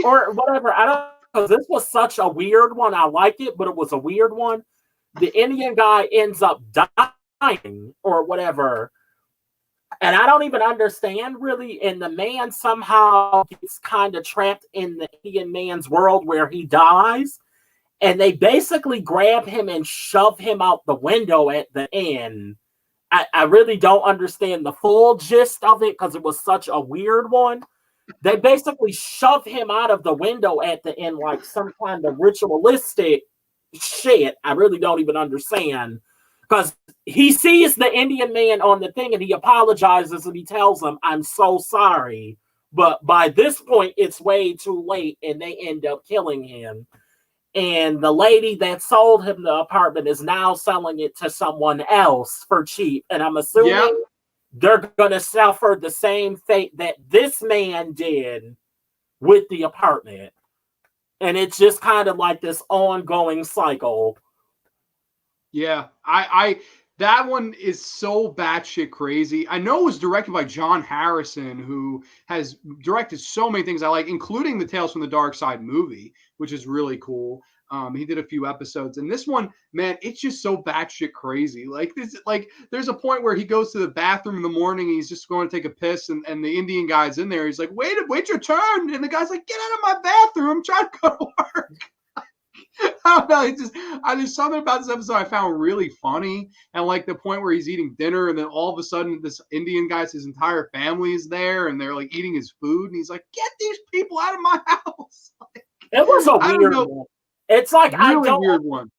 or whatever. I don't know, because this was such a weird one. I liked it, but it was a weird one. The Indian guy ends up dying or whatever. And I don't even understand really. And the man somehow gets kind of trapped in the Indian man's world where he dies. And they basically grab him and shove him out the window at the end. I really don't understand the full gist of it because it was such a weird one. They basically shove him out of the window at the end like some kind of ritualistic shit. I really don't even understand. Because he sees the Indian man on the thing and he apologizes and he tells him, I'm so sorry. But by this point, it's way too late and they end up killing him. And the lady that sold him the apartment is now selling it to someone else for cheap. And I'm assuming they're going to suffer the same fate that this man did with the apartment. And it's just kind of like this ongoing cycle. Yeah, that one is so batshit crazy. I know it was directed by John Harrison, who has directed so many things I like, including the Tales from the Darkside movie, which is really cool. He did a few episodes, and this one, man, it's just so batshit crazy. Like there's a point where he goes to the bathroom in the morning, and he's just going to take a piss, and the Indian guy's in there. He's like, wait your turn, and the guy's like, get out of my bathroom, I'm trying to go to work. I don't know. There's something about this episode I found really funny, and like the point where he's eating dinner, and then all of a sudden this Indian guy's his entire family is there, and they're like eating his food, and he's like, "Get these people out of my house!" It was a weird one. It's like really I don't weird one.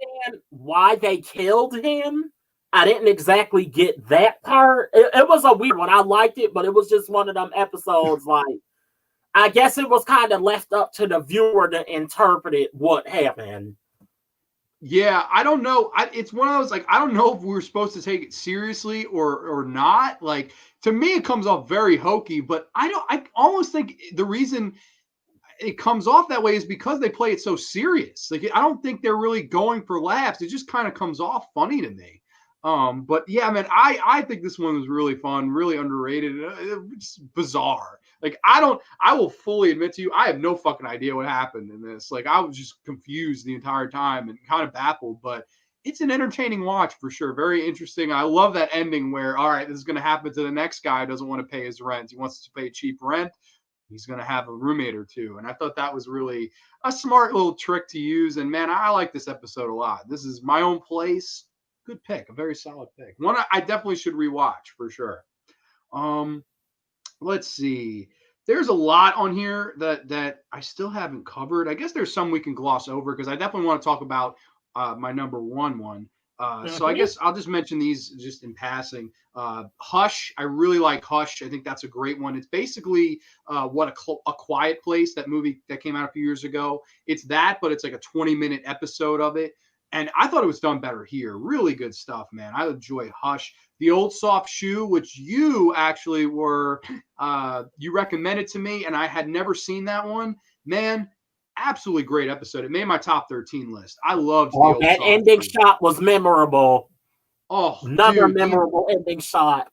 understand why they killed him. I didn't exactly get that part. It was a weird one. I liked it, but it was just one of them episodes like. I guess it was kind of left up to the viewer to interpret it, what happened. Yeah, I don't know. It's one of those, like, I don't know if we were supposed to take it seriously or not. Like, to me, it comes off very hokey, but I almost think the reason it comes off that way is because they play it so serious. Like, I don't think they're really going for laughs. It just kind of comes off funny to me. But yeah, man, I think this one was really fun, really underrated. It's bizarre. Like, I will fully admit to you, I have no fucking idea what happened in this. Like, I was just confused the entire time and kind of baffled, but it's an entertaining watch for sure. Very interesting. I love that ending where, all right, this is going to happen to the next guy who doesn't want to pay his rent. He wants to pay cheap rent. He's going to have a roommate or two. And I thought that was really a smart little trick to use. And man, I like this episode a lot. This is My Own Place. Good pick, a very solid pick. One I definitely should rewatch for sure. Let's see. There's a lot on here that I still haven't covered. I guess there's some we can gloss over because I definitely want to talk about my number one. So I guess I'll just mention these just in passing. Hush, I really like Hush. I think that's a great one. It's basically what a Quiet Place, that movie that came out a few years ago. It's that, but it's like a 20-minute episode of it. And I thought it was done better here. Really good stuff, man. I enjoy Hush. The Old Soft Shoe, which you actually were, you recommended to me, and I had never seen that one. Man, absolutely great episode. It made my top 13 list. I loved the Old that Soft ending Shoe. shot was memorable. Oh, another dude, memorable ending shot.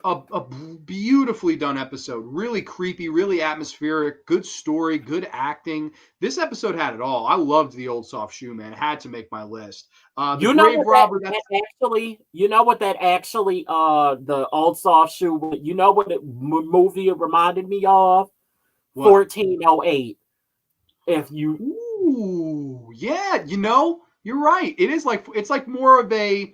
A beautifully done episode. Really creepy, really atmospheric. Good story, good acting. This episode had it all. I loved the Old Soft Shoe, man. It had to make my list. The Grave Robber. You know what that actually, the Old Soft Shoe. You know what movie it reminded me of? What? 1408. If you, ooh, yeah, you know, you're right. It's like more of a,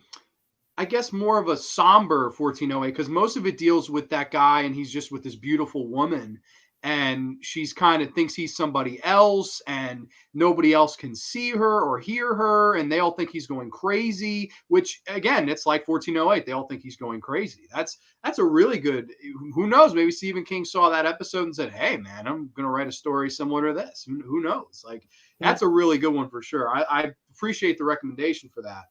I guess more of a somber 1408 because most of it deals with that guy and he's just with this beautiful woman and she's kind of thinks he's somebody else and nobody else can see her or hear her and they all think he's going crazy, which again, it's like 1408. They all think he's going crazy. That's a really good, who knows, maybe Stephen King saw that episode and said, hey man, I'm going to write a story similar to this. Who knows? Like that's a really good one for sure. I appreciate the recommendation for that.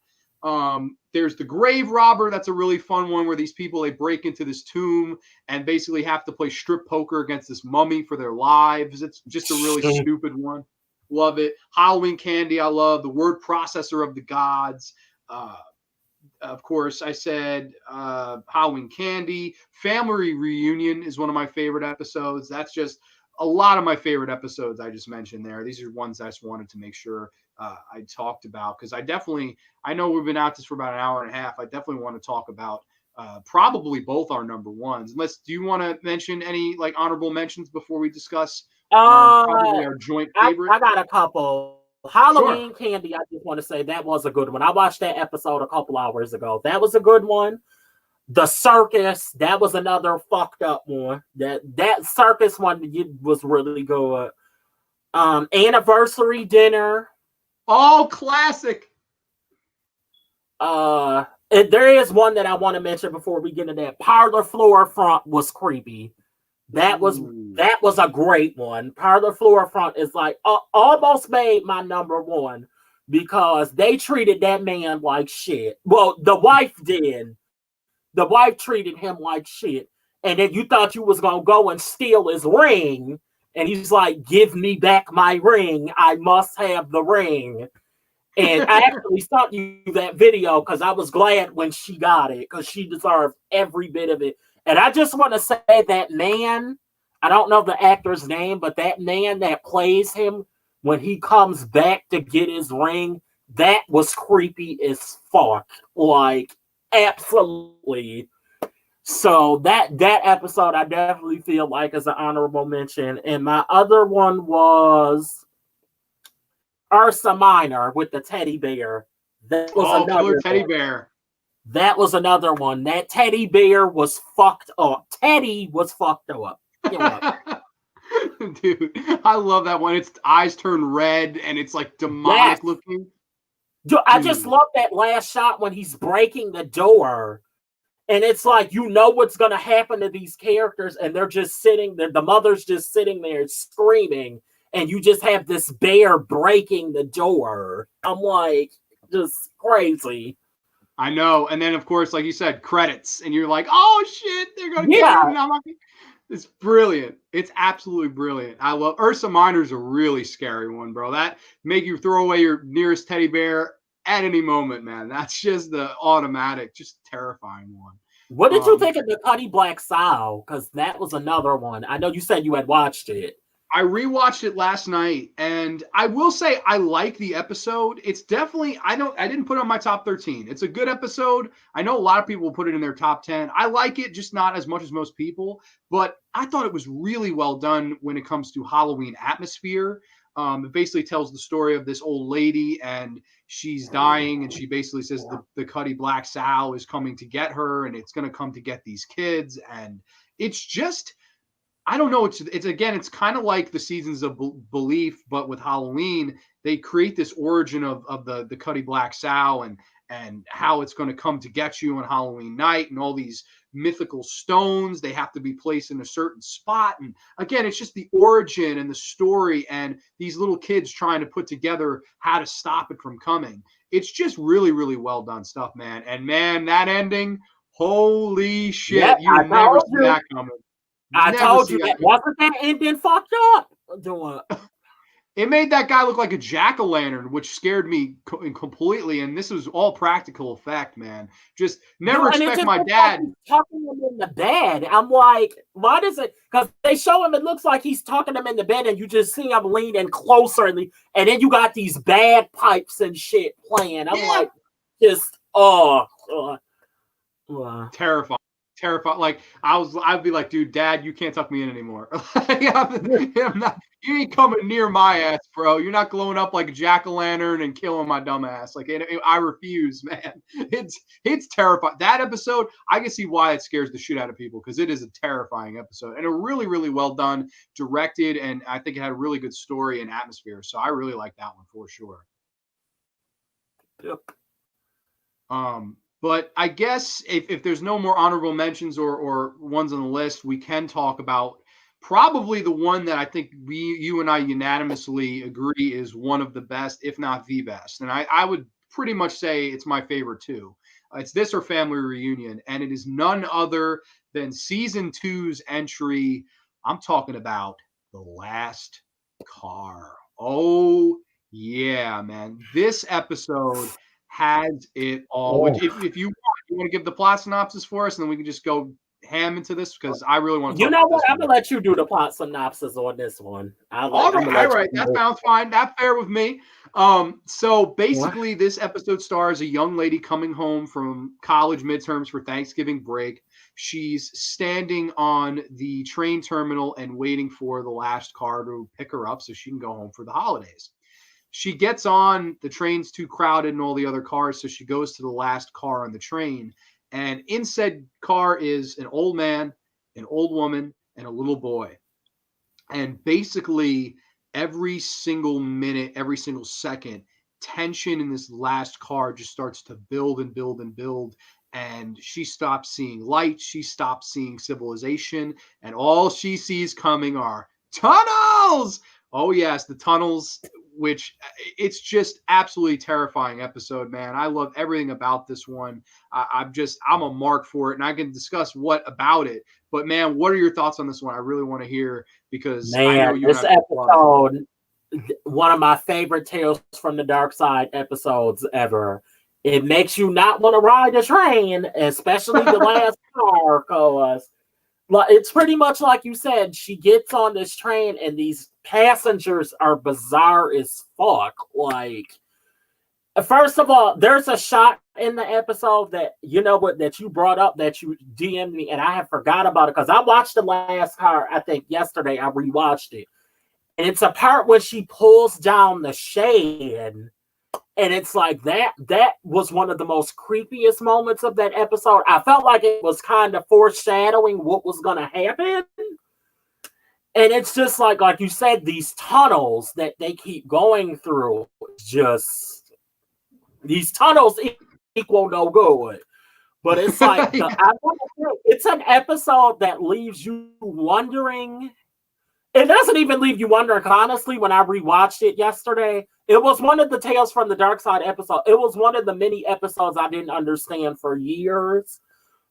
There's The Grave Robber. That's a really fun one where these people, they break into this tomb and basically have to play strip poker against this mummy for their lives. It's just a really stupid one. Love it. Halloween Candy, I love. The Word Processor of the Gods. Of course, I said Halloween Candy. Family Reunion is one of my favorite episodes. That's just a lot of my favorite episodes I just mentioned there. These are ones I just wanted to make sure I talked about because I know we've been at this for about an hour and a half. I definitely want to talk about probably both our number ones. Do you want to mention any like honorable mentions before we discuss probably our joint favorite? I got a couple. Halloween Candy, I just want to say that was a good one. I watched that episode a couple hours ago. That was a good one. The Circus, that was another fucked up one. That circus one was really good. Anniversary Dinner. Oh, classic. There is one that I want to mention before we get into that. Parlor Floor Front was creepy. That was a great one. Parlor Floor Front is like almost made my number one because they treated that man like shit. Well, the wife did. The wife treated him like shit. And then you thought you was going to go and steal his ring. And he's like, give me back my ring. I must have the ring. And I actually sent you that video because I was glad when she got it because she deserved every bit of it. And I just want to say that man, I don't know the actor's name, but that man that plays him when he comes back to get his ring, that was creepy as fuck. Like, absolutely. So that episode I definitely feel like is an honorable mention. And my other one was Ursa Minor with the teddy bear. That was another teddy bear. That was another one. That teddy bear was fucked up. Teddy was fucked up. Dude, I love that one. Its eyes turn red and it's like demonic looking. Dude, I just love that last shot when he's breaking the door. And it's like, you know what's going to happen to these characters. And they're just sitting there. The mother's just sitting there screaming. And you just have this bear breaking the door. I'm like, just crazy. I know. And then, of course, like you said, credits. And you're like, oh, shit, they're going to get it. It's brilliant. It's absolutely brilliant. I love Ursa Minor's a really scary one, bro. That make you throw away your nearest teddy bear at any moment, man. That's just the automatic, just terrifying one. What did you think of the Cuddy Black Sow? Because that was another one. I know you said you had watched it. I rewatched it last night, and I will say I like the episode. It's definitely I didn't put it on my top 13. It's a good episode. I know a lot of people will put it in their top 10. I like it, just not as much as most people. But I thought it was really well done when it comes to Halloween atmosphere. It basically tells the story of this old lady, and she's dying, and she basically says the Cuddy Black Sow is coming to get her, and it's going to come to get these kids, and it's just I don't know. It's again, it's kind of like the Seasons of Belief, but with Halloween, they create this origin of the Cuddy Black Sow and how it's going to come to get you on Halloween night, and all these mythical stones. They have to be placed in a certain spot, and again, it's just the origin and the story, and these little kids trying to put together how to stop it from coming. It's just really, really well done stuff, man. And man, that ending, holy shit, Yeah, you never see that coming. I told you that wasn't that ending fucked up. It made that guy look like a jack-o'-lantern, which scared me completely. And this was all practical effect, man. Just never expect my dad talking him in the bed. I'm like, why does it? Because they show him, it looks like he's talking him in the bed, and you just see him leaning closer, and then you got these bad pipes and shit playing. I'm like, just terrifying. Like I'd be like, dude, Dad, you can't tuck me in anymore. You ain't coming near my ass, bro. You're not glowing up like a jack-o'-lantern and killing my dumb ass. Like I refuse, man. It's terrifying. That episode, I can see why it scares the shit out of people, because it is a terrifying episode and a really, really well done, directed, and I think it had a really good story and atmosphere. So I really like that one for sure. Yep. But I guess if there's no more honorable mentions or ones on the list, we can talk about probably the one that I think you and I unanimously agree is one of the best, if not the best. And I would pretty much say it's my favorite too. It's this or Family Reunion, and it is none other than season 2's entry. I'm talking about The Last Car. Oh, yeah, man. This episode has it all. Which, if you want to give the plot synopsis for us, and then we can just go ham into this, because I really want to. You know what? I'm gonna let you do the plot synopsis on this one. All right. That sounds fine. That's fair with me. So basically, this episode stars a young lady coming home from college midterms for Thanksgiving break. She's standing on the train terminal and waiting for the last car to pick her up so she can go home for the holidays. She gets on, the train's too crowded and all the other cars, so she goes to the last car on the train. And in said car is an old man, an old woman, and a little boy. And basically, every single minute, every single second, tension in this last car just starts to build and build and build. And she stops seeing light. She stops seeing civilization. And all she sees coming are tunnels. Oh, yes, the tunnels, which it's just absolutely terrifying episode, man. I love everything about this one. I'm a mark for it, and I can discuss what about it. But man, what are your thoughts on this one? I really want to hear, because I know you. This episode, one of my favorite Tales from the Darkside episodes ever. It makes you not want to ride the train, especially the last car, because it's pretty much like you said. She gets on this train, and these passengers are bizarre as fuck. Like, first of all, there's a shot in the episode that that you brought up, that you DM'd me, and I have forgot about it because I watched the last car. I think yesterday I rewatched it, and it's a part where she pulls down the shade. And it's like that was one of the most creepiest moments of that episode. I felt like it was kind of foreshadowing what was going to happen. And it's just like you said, these tunnels that they keep going through, just these tunnels equal no good. But it's like, it's an episode that leaves you wondering. It doesn't even leave you wondering. Honestly, when I rewatched it yesterday, it was one of the Tales from the Darkside episodes. It was one of the many episodes I didn't understand for years.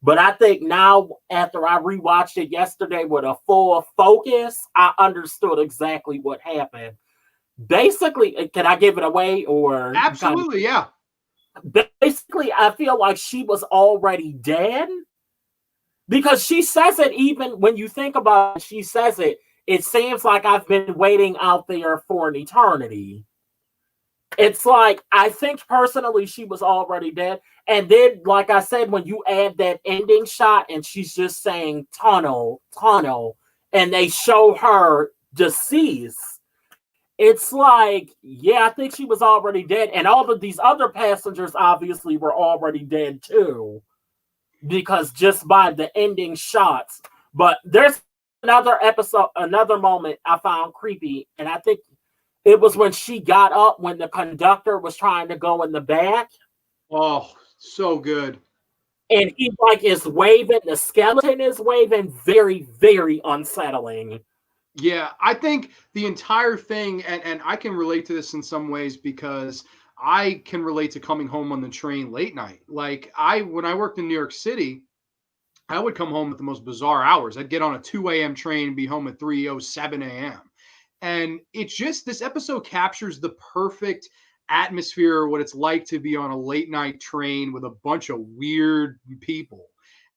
But I think now, after I rewatched it yesterday with a full focus, I understood exactly what happened. Basically, can I give it away? Or absolutely, yeah. Basically, I feel like she was already dead, because she says it, even when you think about it, she says it. it seems like I've been waiting out there for an eternity. It's like, I think personally she was already dead. And then, like I said, when you add that ending shot and she's just saying tunnel, tunnel, and they show her deceased, it's like, yeah, I think she was already dead. And all of these other passengers obviously were already dead too, because just by the ending shots. But there's another episode, another moment I found creepy, and I think it was when she got up when the conductor was trying to go in the back. Oh, so good. And he like is waving, the skeleton is waving, very, very unsettling. Yeah, I think the entire thing, and I can relate to this in some ways because I can relate to coming home on the train late night. Like when I worked in New York City, I would come home at the most bizarre hours. I'd get on a 2 a.m. train and be home at 3:07 a.m. And it's just, this episode captures the perfect atmosphere, what it's like to be on a late night train with a bunch of weird people.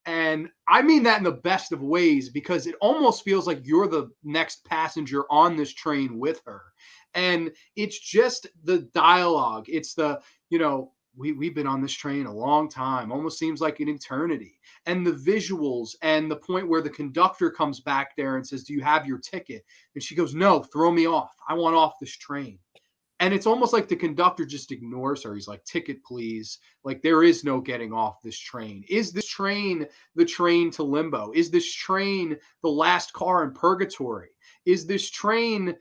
And I mean that in the best of ways, because it almost feels like you're the next passenger on this train with her. And it's just the dialogue. It's the, we've been on this train a long time, almost seems like an eternity. And the visuals, and the point where the conductor comes back there and says, "Do you have your ticket?" And she goes, "No, throw me off. I want off this train." And it's almost like the conductor just ignores her. He's like, "Ticket, please." Like, there is no getting off this train. Is this train the train to limbo? Is this train the last car in purgatory? Is this train,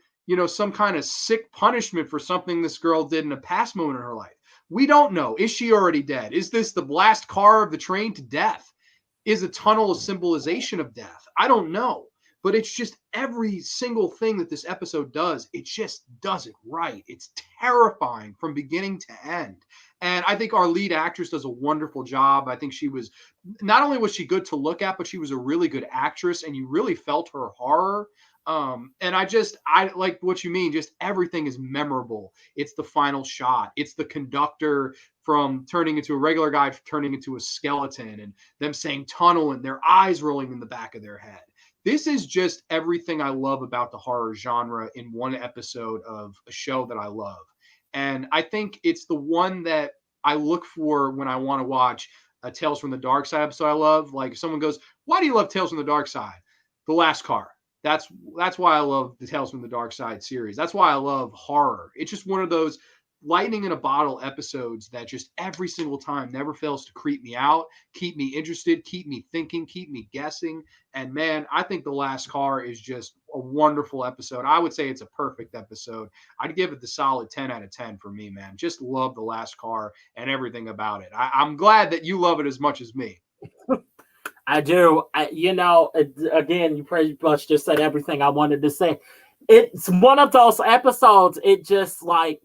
some kind of sick punishment for something this girl did in a past moment in her life? We don't know. Is she already dead? Is this the last car of the train to death? Is a tunnel a symbolization of death? I don't know. But it's just every single thing that this episode does, it just does it right. It's terrifying from beginning to end. And I think our lead actress does a wonderful job. I think not only was she good to look at, but she was a really good actress, and you really felt her horror. And I like what you mean. Just everything is memorable. It's the final shot. It's the conductor from turning into a regular guy, turning into a skeleton, and them saying tunnel and their eyes rolling in the back of their head. This is just everything I love about the horror genre in one episode of a show that I love. And I think it's the one that I look for when I want to watch a Tales from the Darkside episode I love. Like, if someone goes, "Why do you love Tales from the Darkside?" The last car. That's why I love the Tales from the Darkside series. That's why I love horror. It's just one of those lightning in a bottle episodes that just every single time never fails to creep me out, keep me interested, keep me thinking, keep me guessing. And man, I think The Last Car is just a wonderful episode. I would say it's a perfect episode. I'd give it the solid 10 out of 10 for me, man. Just love The Last Car and everything about it. I'm glad that you love it as much as me. I do. Again, you pretty much just said everything I wanted to say. It's one of those episodes, it just like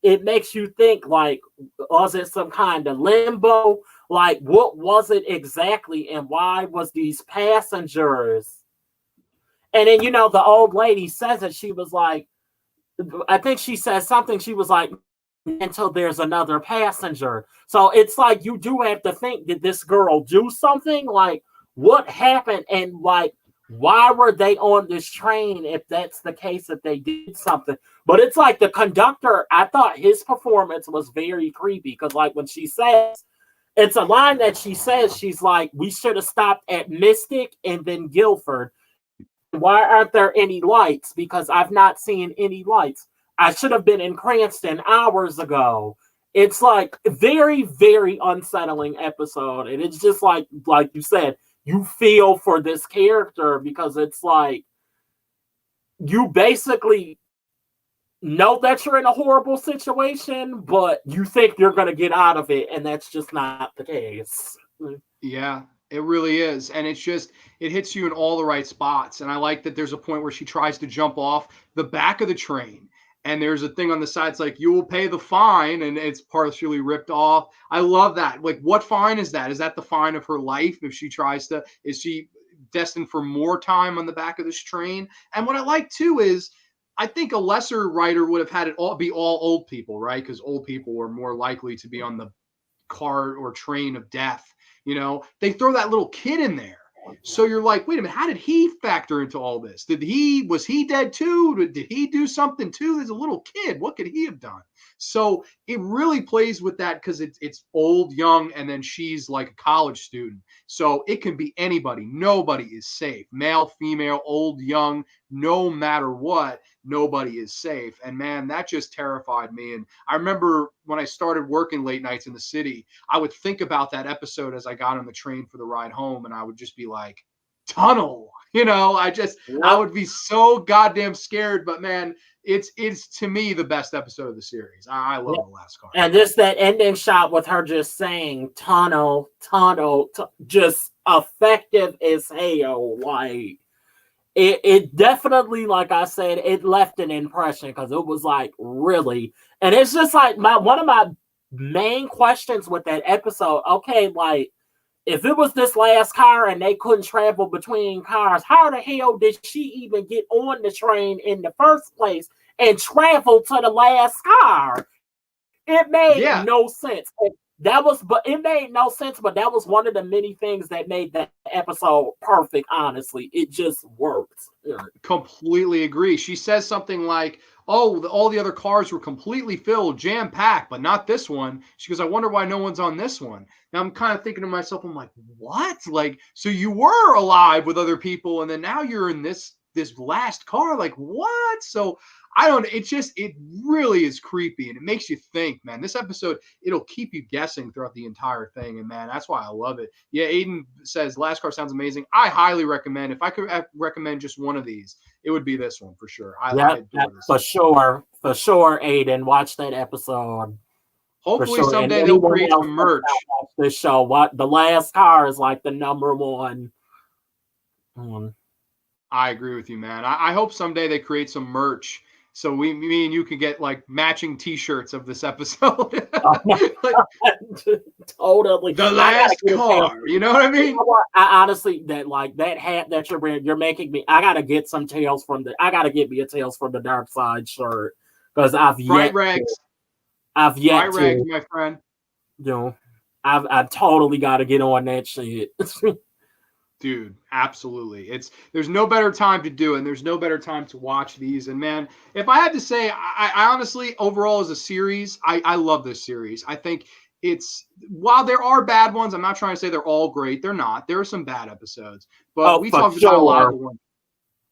it makes you think, like, was it some kind of limbo? Like, what was it exactly, and why was these passengers? And then, the old lady says it. She was like, I think she says something. She was like, "Until there's another passenger." So it's like, you do have to think, did this girl do something? Like, what happened? And like, why were they on this train if that's the case, that they did something? But it's like the conductor, I thought his performance was very creepy, because like when she says, it's a line that she says, she's like, "We should have stopped at Mystic and then Guilford. Why aren't there any lights? Because I've not seen any lights. I should have been in Cranston hours ago." It's like very, very unsettling episode. And it's just like you said, you feel for this character, because it's like, you basically know that you're in a horrible situation, but you think you're going to get out of it. And that's just not the case. Yeah, it really is. And it hits you in all the right spots. And I like that there's a point where she tries to jump off the back of the train. And there's a thing on the side, it's like, "You will pay the fine," and it's partially ripped off. I love that. Like, what fine is that? Is that the fine of her life? Is she destined for more time on the back of this train? And what I like too is, I think a lesser writer would have had it all be all old people, right? Because old people were more likely to be on the car or train of death. They throw that little kid in there, So you're like, wait a minute, how did he factor into all this? Was he dead too? Did he do something too? There's a little kid. What could he have done? So it really plays with that because it's old, young, and then she's like a college student. So it can be anybody. Nobody is safe. Male, female, old, young, no matter what, nobody is safe. And man, that just terrified me. And I remember when I started working late nights in the city, I would think about that episode as I got on the train for the ride home, and I would just be like, tunnel. I would be so goddamn scared. But man, it's to me the best episode of the series. I love The Last Car. And just that ending shot with her just saying tunnel, just effective as hell. Like it definitely, like I said, it left an impression because it was like really, and it's just like one of my main questions with that episode. Okay, like if it was this last car and they couldn't travel between cars, how the hell did she even get on the train in the first place and travel to the last car? It made no sense. It made no sense, but that was one of the many things that made that episode perfect, honestly. It just worked. Completely agree. She says something like, all the other cars were completely filled, jam-packed, but not this one. She goes, I wonder why no one's on this one. Now I'm kind of thinking to myself, I'm like, what? Like, so you were alive with other people, and then now you're in this last car? Like, what? So it really is creepy, and it makes you think, man. This episode, it'll keep you guessing throughout the entire thing, and man, that's why I love it. Yeah, Aiden says Last Car sounds amazing. I highly recommend. If I could recommend just one of these, it would be this one for sure. I adore this. For sure, Aiden, watch that episode. Hopefully someday they'll create some merch. This show, The Last Car is like the number one. I agree with you, man. I hope someday they create some merch so me and you can get like matching T-shirts of this episode. Totally. The Last Car. You know what I mean? I honestly, that hat that you're wearing, you're making me. I gotta get some Tales from the. I gotta get me a Tales from the Darkside shirt because I've yet. Bright rags, my friend. You know, I've totally got to get on that shit. Dude, absolutely. There's no better time to do it, and there's no better time to watch these. And man, if I had to say, I honestly, overall as a series, I love this series. I think while there are bad ones, I'm not trying to say they're all great. They're not. There are some bad episodes, but we talked about a lot of the ones.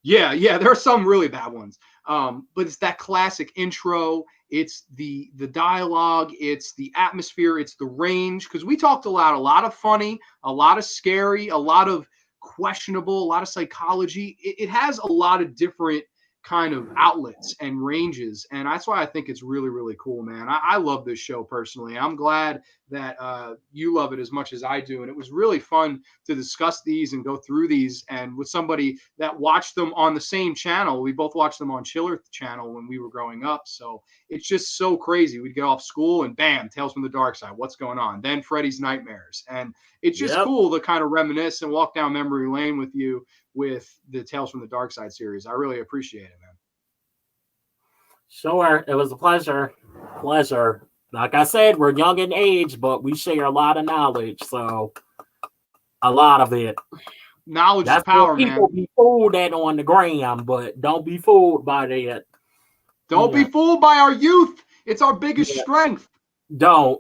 Yeah, there are some really bad ones. But it's that classic intro. It's the dialogue. It's the atmosphere. It's the range. Because we talked a lot of funny, a lot of scary, a lot of questionable, a lot of psychology. It has a lot of different kind of outlets and ranges, and that's why I think it's really, really cool, man. I love this show personally. I'm glad that you love it as much as I do, and it was really fun to discuss these and go through these, and with somebody that watched them on the same channel. We both watched them on Chiller channel when we were growing up, so it's just so crazy. We'd get off school and bam, Tales from the Darkside. What's going on? Then Freddy's Nightmares, and it's just cool to kind of reminisce and walk down memory lane with you with the Tales from the Darkside series. I really appreciate it, man. Sure, it was a pleasure. Like I said, we're young in age, but we share a lot of knowledge, so a lot of it. Knowledge is power, man. People be fooled at on the gram, but don't be fooled by that. Don't be fooled by our youth. It's our biggest strength. Don't.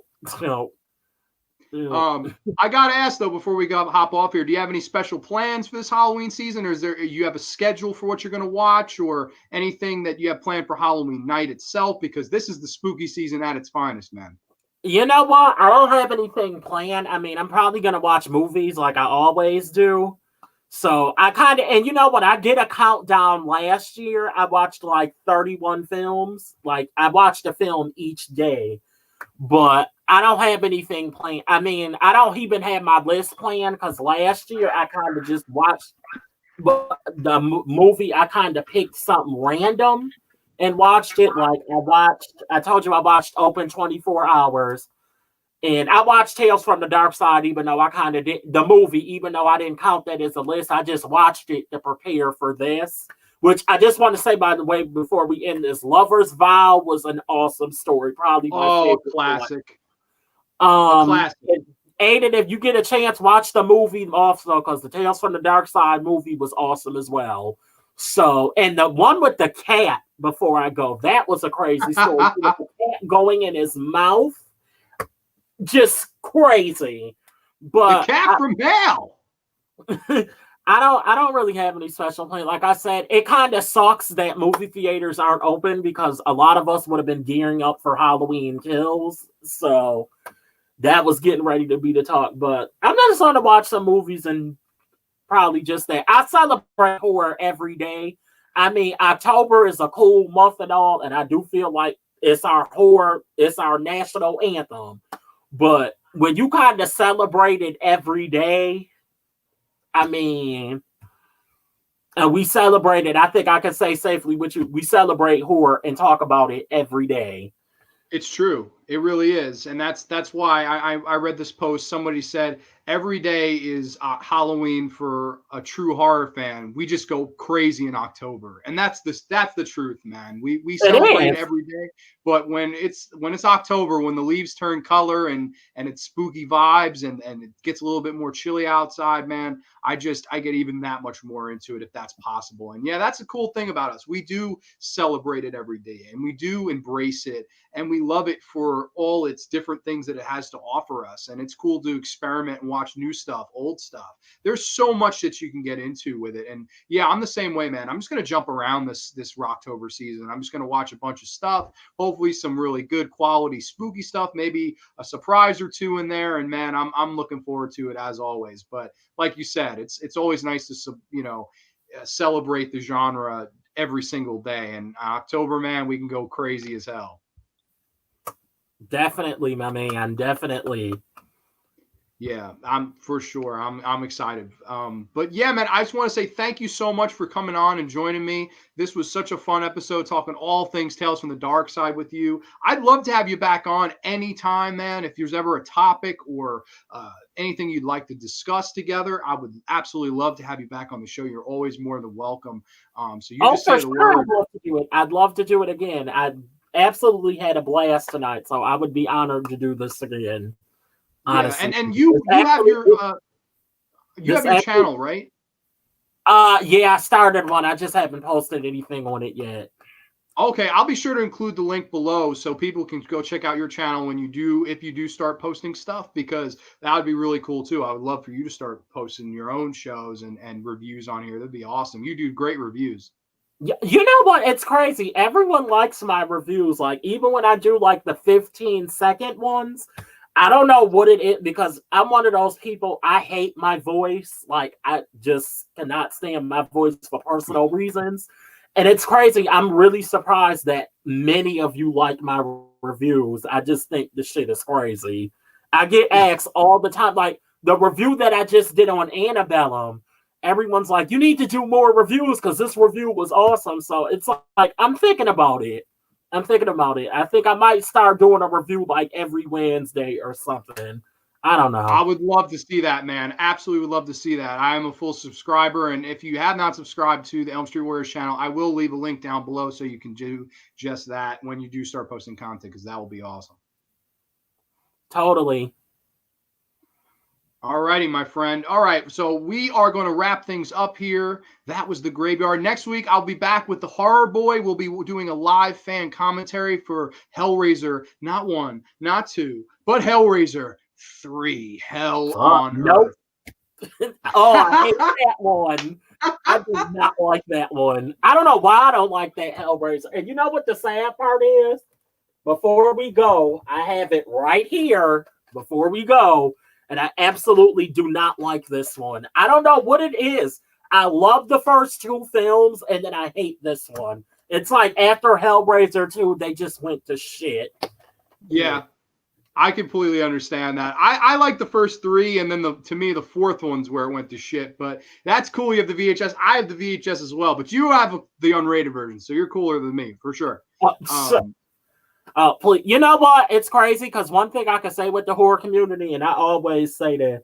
I gotta ask though, before we hop off here, do you have any special plans for this Halloween season, or you have a schedule for what you're going to watch, or anything that you have planned for Halloween night itself? Because this is the spooky season at its finest, man. You know what? I don't have anything planned. I mean, I'm probably going to watch movies like I always do. So I kind of, and you know what? I did a countdown last year. I watched like 31 films. Like I watched a film each day, but I don't have anything planned. I mean, I don't even have my list planned because last year I kind of just watched the movie. I kind of picked something random and watched it. Like I told you I watched Open 24 Hours, and I watched Tales from the Darkside, even though I kind of did the movie, even though I didn't count that as a list. I just watched it to prepare for this. Which I just want to say, by the way, before we end this, Lover's Vow was an awesome story. Probably my favorite classic. Classic. Aiden, if you get a chance, watch the movie also, because the Tales from the Darkside movie was awesome as well. So, and the one with the cat, before I go, that was a crazy story. With the cat going in his mouth, just crazy. But the cat from hell. I don't really have any special plans. Like I said, it kind of sucks that movie theaters aren't open because a lot of us would have been gearing up for Halloween Kills. So that was getting ready to be the talk. But I'm just going to watch some movies and probably just that. I celebrate horror every day. I mean, October is a cool month and all, and I do feel like it's our horror, it's our national anthem. But when you kind of celebrate it every day, I mean, and we celebrate it. I think I can say safely with you, we celebrate horror and talk about it every day. It's true. It really is. And that's why I read this post. Somebody said every day is Halloween for a true horror fan. We just go crazy in October. And that's the truth, man. We celebrate every day. But when it's October, when the leaves turn color and it's spooky vibes and it gets a little bit more chilly outside, man, I get even that much more into it if that's possible. And yeah, that's a cool thing about us. We do celebrate it every day and we do embrace it and we love it for all its different things that it has to offer us. And it's cool to experiment and watch new stuff, old stuff. There's so much that you can get into with it. And yeah, I'm the same way, man. I'm just going to jump around this Rocktober season. I'm just going to watch a bunch of stuff, hopefully some really good quality spooky stuff, maybe a surprise or two in there. And man, I'm looking forward to it as always. But like you said, it's always nice to, celebrate the genre every single day. And October, man, we can go crazy as hell. Definitely, my man. Definitely. Yeah, I'm for sure. I'm excited. But yeah, man, I just want to say thank you so much for coming on and joining me. This was such a fun episode talking all things Tales from the Dark Side with you. I'd love to have you back on anytime, man. If there's ever a topic or anything you'd like to discuss together, I would absolutely love to have you back on the show. You're always more than welcome. So you just say the word. I'd love to do it. I'd love to do it again. I absolutely had a blast tonight, so I would be honored to do this again. Honestly. Yeah, and you have your channel, right? Yeah, I started one. I just haven't posted anything on it yet. Okay, I'll be sure to include the link below so people can go check out your channel if you do start posting stuff, because that would be really cool too. I would love for you to start posting your own shows and reviews on here. That'd be awesome. You do great reviews. Yeah, you know what? It's crazy. Everyone likes my reviews. Like, even when I do like the 15-second ones, I don't know what it is, because I'm one of those people, I hate my voice. Like, I just cannot stand my voice for personal reasons. And it's crazy. I'm really surprised that many of you like my reviews. I just think this shit is crazy. I get asked all the time, like the review that I just did on Annabellum, everyone's like, you need to do more reviews because this review was awesome. So it's like, I'm thinking about it. I think I might start doing a review like every Wednesday or something. I don't know. I would love to see that, man. Absolutely would love to see that. I am a full subscriber. And if you have not subscribed to the Elm Street Warriors channel, I will leave a link down below so you can do just that when you do start posting content, because that will be awesome. Totally. All righty, my friend. All right, so we are going to wrap things up here. That was the Graveyard. Next week, I'll be back with the Horror Boy. We'll be doing a live fan commentary for Hellraiser, not 1, not 2, but Hellraiser 3, Hell on Earth. Oh, I hate that one. I do not like that one. I don't know why I don't like that Hellraiser. And you know what the sad part is? Before we go, I have it right here before we go. And I absolutely do not like this one. I don't know what it is. I love the first 2 films, and then I hate this one. It's like after Hellraiser 2, they just went to shit. Yeah, I completely understand that. I like the first 3, and then to me, the 4th one's where it went to shit. But that's cool. You have the VHS. I have the VHS as well. But you have the unrated version, so you're cooler than me, for sure. Please. You know what? It's crazy because one thing I can say with the horror community, and I always say that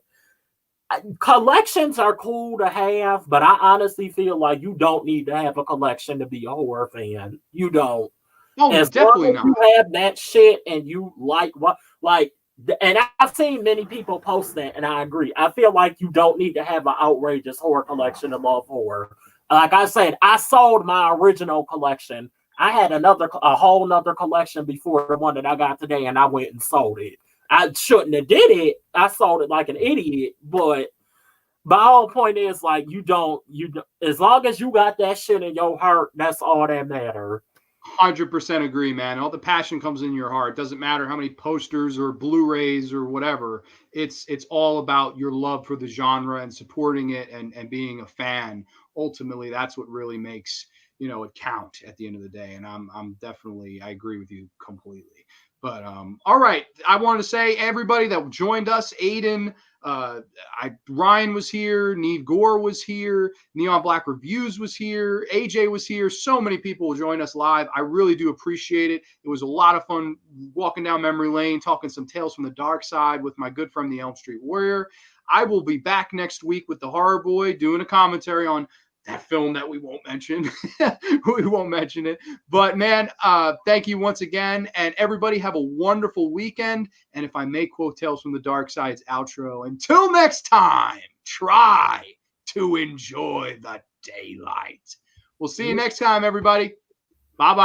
collections are cool to have, but I honestly feel like you don't need to have a collection to be a horror fan. You don't. Oh, as definitely long as not. You have that shit, and you like And I've seen many people post that, and I agree. I feel like you don't need to have an outrageous horror collection to love horror. Like I said, I sold my original collection. I had a whole nother collection before the one that I got today, and I went and sold it. I shouldn't have did it. I sold it like an idiot, but my whole point is like as long as you got that shit in your heart, that's all that matters. 100% agree, man. All the passion comes in your heart. Doesn't matter how many posters or Blu-rays or whatever. It's all about your love for the genre and supporting it and being a fan. Ultimately, that's what really makes it count at the end of the day. And I'm definitely, I agree with you completely. But all right, I want to say everybody that joined us, Aiden, Ryan was here, Neve Gore was here, Neon Black Reviews was here, AJ was here. So many people joined us live. I really do appreciate it. It was a lot of fun walking down memory lane, talking some tales from the dark side with my good friend, the Elm Street Warrior. I will be back next week with the Horror Boy doing a commentary on that film that we won't mention. We won't mention it. But man, thank you once again. And everybody have a wonderful weekend. And if I may quote Tales from the Dark Side's outro, until next time, try to enjoy the daylight. We'll see you next time, everybody. Bye-bye.